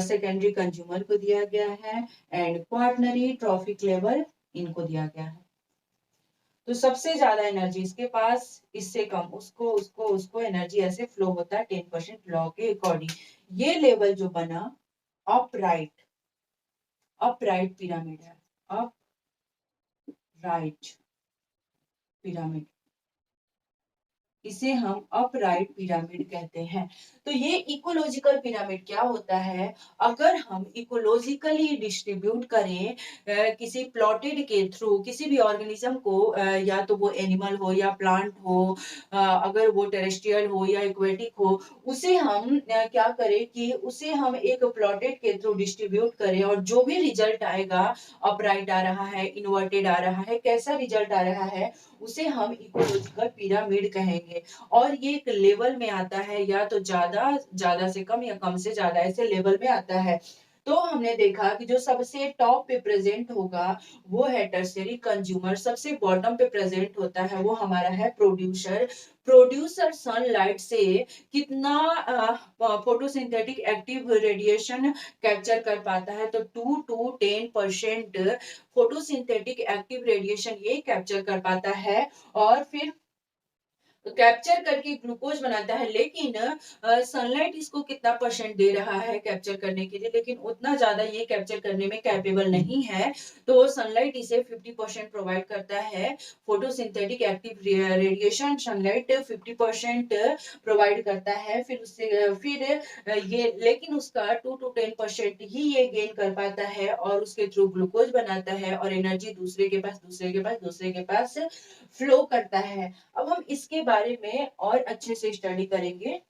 secondary consumer को दिया गया है। एंड क्वार्टनरी ट्रॉपिक लेवल इनको दिया गया है। तो सबसे ज्यादा एनर्जी इसके पास, इससे कम उसको, उसको, उसको एनर्जी ऐसे फ्लो होता है 10% लॉ के अकॉर्डिंग। ये लेवल जो बना अपराइट, अपराइट पिरामिड है, अपराइट पिरामिड, इसे हम अपराइट पिरामिड कहते हैं। तो ये इकोलॉजिकल पिरामिड क्या होता है, अगर हम इकोलॉजिकली डिस्ट्रीब्यूट करें किसी प्लॉटेड के थ्रू किसी भी ऑर्गेनिज्म को, या तो वो एनिमल हो या प्लांट हो, अगर वो टेरेस्ट्रियल हो या एक्वेटिक हो, उसे हम क्या करें कि उसे हम एक प्लॉटेड के थ्रू डिस्ट्रीब्यूट करें, और जो भी रिजल्ट आएगा, अपराइट आ रहा है, इन्वर्टेड आ रहा है, कैसा रिजल्ट आ रहा है, उसे हम इकोलॉजिकल पिरामिड कहेंगे। करेंगे और ये एक लेवल में आता है, या तो ज्यादा से कम या कम से ज्यादा ऐसे लेवल में आता है। तो हमने देखा कि जो सबसे टॉप पे प्रेजेंट होगा वो है टर्शियरी कंज्यूमर, सबसे बॉटम पे प्रेजेंट होता है वो हमारा है प्रोड्यूसर। प्रोड्यूसर सनलाइट से कितना फोटोसिंथेटिक एक्टिव रेडिएशन कैप्चर कर पाता है, तो 2 to 10% फोटोसिंथेटिक एक्टिव रेडिएशन ये कैप्चर कर पाता है और फिर कैप्चर करके ग्लूकोज बनाता है। लेकिन सनलाइट इसको कितना परसेंट दे रहा है कैप्चर करने के लिए, लेकिन उतना ज्यादा ये कैप्चर करने में कैपेबल नहीं है। तो सनलाइट इसे 50% प्रोवाइड करता है। Photosynthetic active radiation sunlight 50% provide करता है। फिर ये लेकिन उसका 2 to 10% ही ये गेन कर पाता है और उसके थ्रू ग्लूकोज बनाता है और एनर्जी दूसरे के पास फ्लो करता है। अब हम इसके बारे में और अच्छे से स्टडी करेंगे।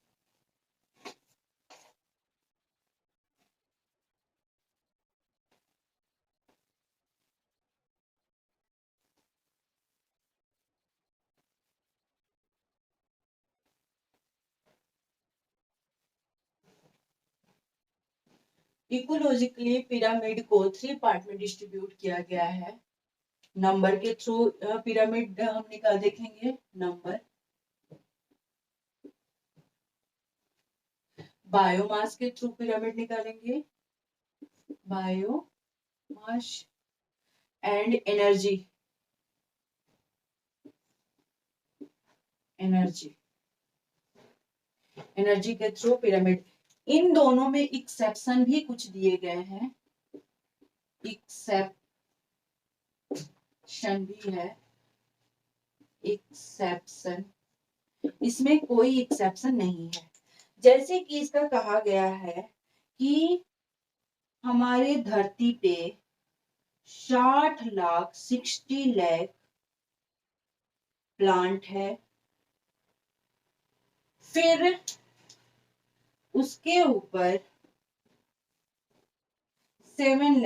इकोलॉजिकली पिरामिड को 3 पार्ट में डिस्ट्रीब्यूट किया गया है। नंबर के थ्रू पिरामिड हम निकाल देखेंगे। नंबर, बायोमास के थ्रू पिरामिड निकालेंगे, बायोमास एंड एनर्जी, एनर्जी के थ्रू पिरामिड। इन दोनों में एक्सेप्शन भी कुछ दिए गए हैं, एक्सेप्शन भी है, एक्सेप्शन, इसमें कोई एक्सेप्शन नहीं है। जैसे कि इसका कहा गया है कि हमारे धरती पे 60 लाख प्लांट है, फिर उसके ऊपर 7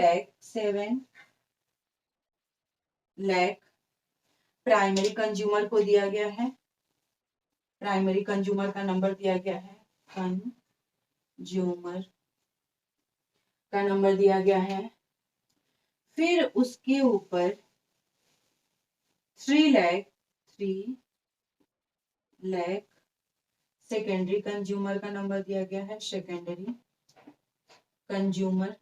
लाख प्राइमरी कंज्यूमर को दिया गया है। प्राइमरी कंज्यूमर का नंबर दिया गया है, कंज्यूमर का नंबर दिया गया है। फिर उसके ऊपर 3 लाख सेकेंडरी कंज्यूमर का नंबर दिया गया है, सेकेंडरी कंज्यूमर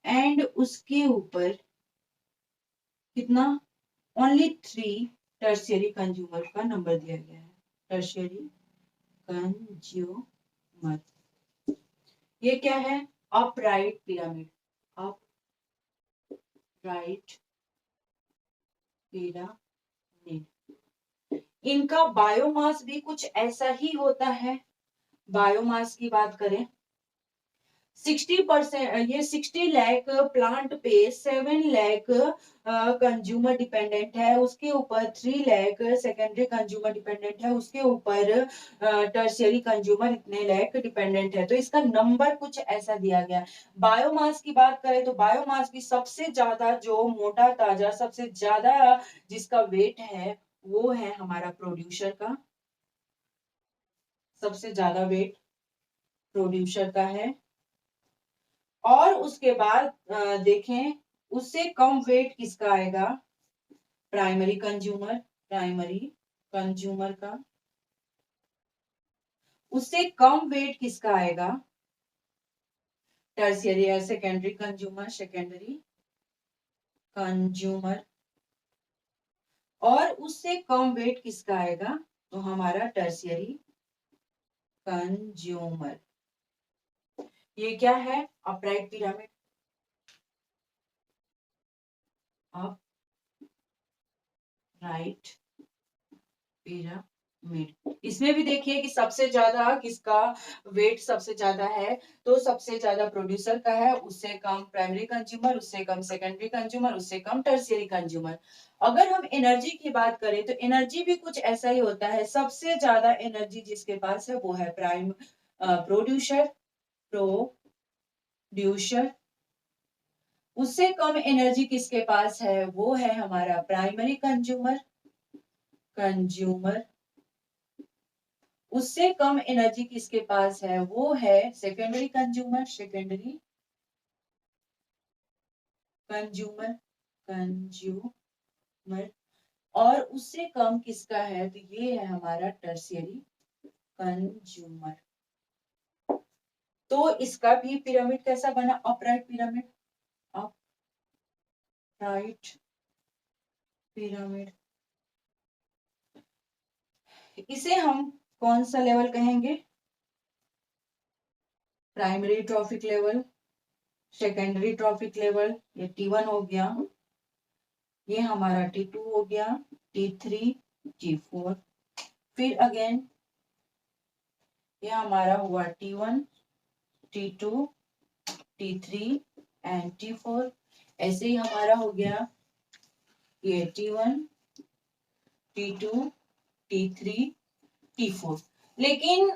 एंड उसके ऊपर कितना, ओनली 3 टर्शियरी कंज्यूमर का नंबर दिया गया है, टर्शियरी कंज्यूमर। ये क्या है, अपराइट पिरामिड, अपराइट पिरामिड। इनका बायोमास भी कुछ ऐसा ही होता है। बायोमास की बात करें, 60%, ये 60 लाख प्लांट पे 7 लाख कंज्यूमर डिपेंडेंट है, उसके ऊपर 3 लाख सेकेंडरी कंज्यूमर डिपेंडेंट है, उसके ऊपर टर्शियरी कंज्यूमर इतने लाख डिपेंडेंट है। तो इसका नंबर कुछ ऐसा दिया गया। बायोमास की बात करें तो बायोमास भी सबसे ज्यादा जो मोटा ताजा सबसे ज्यादा जिसका वेट है वो है हमारा प्रोड्यूसर का, सबसे ज्यादा वेट प्रोड्यूसर का है। और उसके बाद देखें उससे कम वेट किसका आएगा, प्राइमरी कंज्यूमर का। उससे कम वेट किसका आएगा, टर्शियरी या सेकेंडरी कंज्यूमर। और उससे कम वेट किसका आएगा, तो हमारा टर्शियरी कंज्यूमर। ये क्या है, अपराइट पिरामिड, अपराइट पिरामिड। इसमें भी देखिए कि सबसे ज्यादा किसका वेट सबसे ज्यादा है, तो सबसे ज्यादा प्रोड्यूसर का है, उससे कम प्राइमरी कंज्यूमर, उससे कम सेकेंडरी कंज्यूमर, उससे कम टर्शियरी कंज्यूमर। अगर हम एनर्जी की बात करें तो एनर्जी भी कुछ ऐसा ही होता है। सबसे ज्यादा एनर्जी जिसके पास है वो है प्रोड्यूसर उससे कम एनर्जी किसके पास है, वो है हमारा प्राइमरी कंज्यूमर। कंज्यूमर उससे कम एनर्जी किसके पास है, वो है secondary consumer. Secondary consumer consumer और उससे कम किसका है, तो ये है हमारा टर्शियरी कंज्यूमर। तो इसका भी पिरामिड कैसा बना, अपराइट पिरामिड। अपराइट पिरामिड, इसे हम कौन सा लेवल कहेंगे, primary trophic level, secondary trophic level. ये T1 हो गया, ये हमारा T2 हो गया, T3 T4। फिर अगेन ये हमारा हुआ T1 T2 T3 and T4। ऐसे ही हमारा हो गया ये T1 T2 T3 T4। लेकिन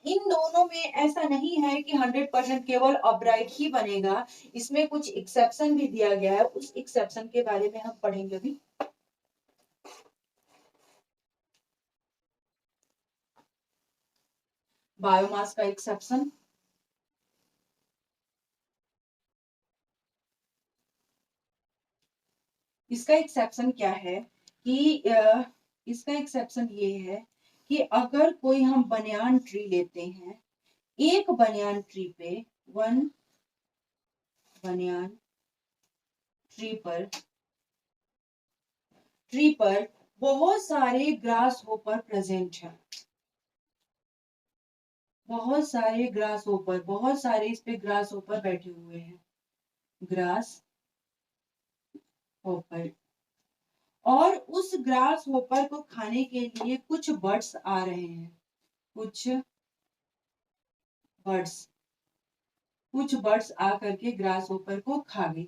इन दोनों में ऐसा नहीं है कि 100% केवल अपराइट ही बनेगा, इसमें कुछ एक्सेप्शन भी दिया गया है, उस एक्सेप्शन के बारे में हम पढ़ेंगे अभी। बायोमास का एक्सेप्शन, इसका एक्सेप्शन क्या है कि इसका एक्सेप्शन ये है कि अगर कोई हम बनियान ट्री लेते हैं, एक बनियान ट्री पे, वन बनियान ट्री पर बहुत सारे ग्रास होपर प्रेजेंट है, बहुत सारे ग्रास होपर, बहुत सारे इस पे ग्रास होपर बैठे हुए हैं, ग्रास होपर। और उस ग्रास होपर को खाने के लिए कुछ बर्ड्स आ रहे हैं, कुछ बर्ड्स, कुछ बर्ड्स आकर के ग्रास होपर को खा गए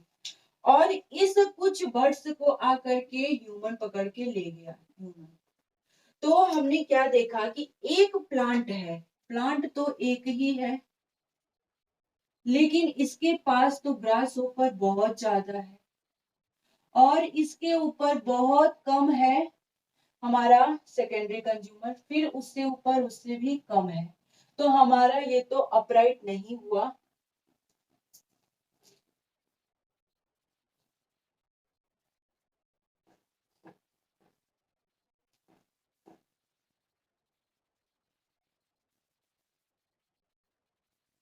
और इस कुछ बर्ड्स को आकर के ह्यूमन पकड़ के ले गया। ह्यूमन, तो हमने क्या देखा कि एक प्लांट है, प्लांट तो एक ही है, लेकिन इसके पास तो ग्रास ऊपर बहुत ज्यादा है और इसके ऊपर बहुत कम है हमारा सेकेंडरी कंज्यूमर, फिर उससे ऊपर उससे भी कम है, तो हमारा ये तो अपराइट नहीं हुआ।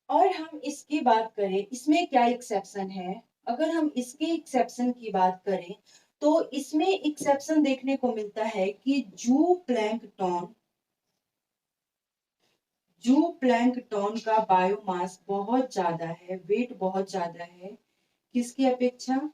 और हम इसकी बात करें, इसमें क्या एक्सेप्शन है, अगर हम इसके एक्सेप्शन की बात करें तो इसमें एक्सेप्शन देखने को मिलता है कि जू प्लैंकटन का बायोमास बहुत ज्यादा है, वेट बहुत ज्यादा है किसकी अपेक्षा,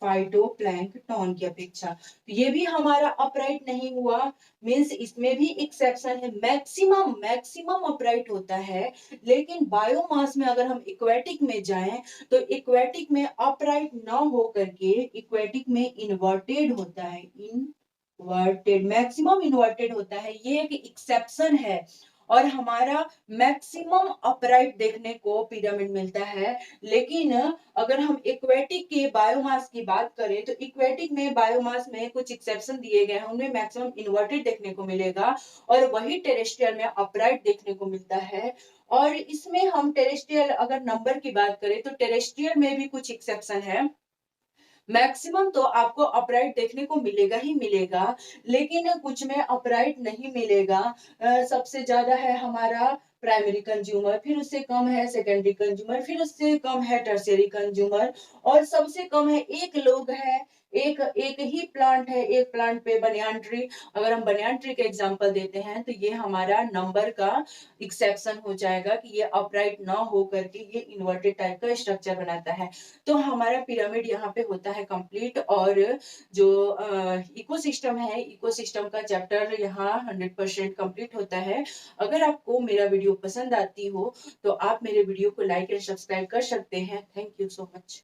फाइटोप्लैंक्टन की अपेक्षा। तो ये भी हमारा अपराइट नहीं हुआ, मींस इसमें भी एक्सेप्शन है, मैक्सिमम मैक्सिमम अपराइट होता है। लेकिन बायोमास में अगर हम इक्वेटिक में जाएं तो इक्वेटिक में अपराइट ना हो करके इक्वेटिक में इन्वर्टेड होता है, इन्वर्टेड, मैक्सिमम इन्वर्टेड होता है, ये एक एक्सेप्शन है। और हमारा मैक्सिमम अपराइट देखने को पिरामिड मिलता है। लेकिन अगर हम इक्वेटिक के बायोमास की बात करें तो इक्वेटिक में बायोमास में कुछ एक्सेप्शन दिए गए हैं, उनमें मैक्सिमम इन्वर्टेड देखने को मिलेगा और वही टेरेस्ट्रियल में अपराइट देखने को मिलता है। और इसमें हम टेरेस्ट्रियल अगर नंबर की बात करें तो टेरेस्ट्रियल में भी कुछ एक्सेप्शन है, मैक्सिमम तो आपको अपराइट देखने को मिलेगा ही मिलेगा, लेकिन कुछ में अपराइट नहीं मिलेगा। सबसे ज्यादा है हमारा प्राइमरी कंज्यूमर, फिर उससे कम है सेकेंडरी कंज्यूमर, फिर उससे कम है टर्शियरी कंज्यूमर और सबसे कम है एक लोग है, एक एक ही प्लांट है, एक प्लांट पे बनियान ट्री। अगर हम बनियान ट्री का एग्जांपल देते हैं तो ये हमारा नंबर का एक्सेप्शन हो जाएगा कि ये अपराइट ना हो करके ये इन्वर्टेड टाइप का स्ट्रक्चर बनाता है। तो हमारा पिरामिड यहाँ पे होता है कंप्लीट। और जो इकोसिस्टम है, इकोसिस्टम का चैप्टर यहाँ 100% कंप्लीट होता है। अगर आपको मेरा वीडियो पसंद आती हो तो आप मेरे वीडियो को लाइक एंड सब्सक्राइब कर सकते हैं। Thank you so much.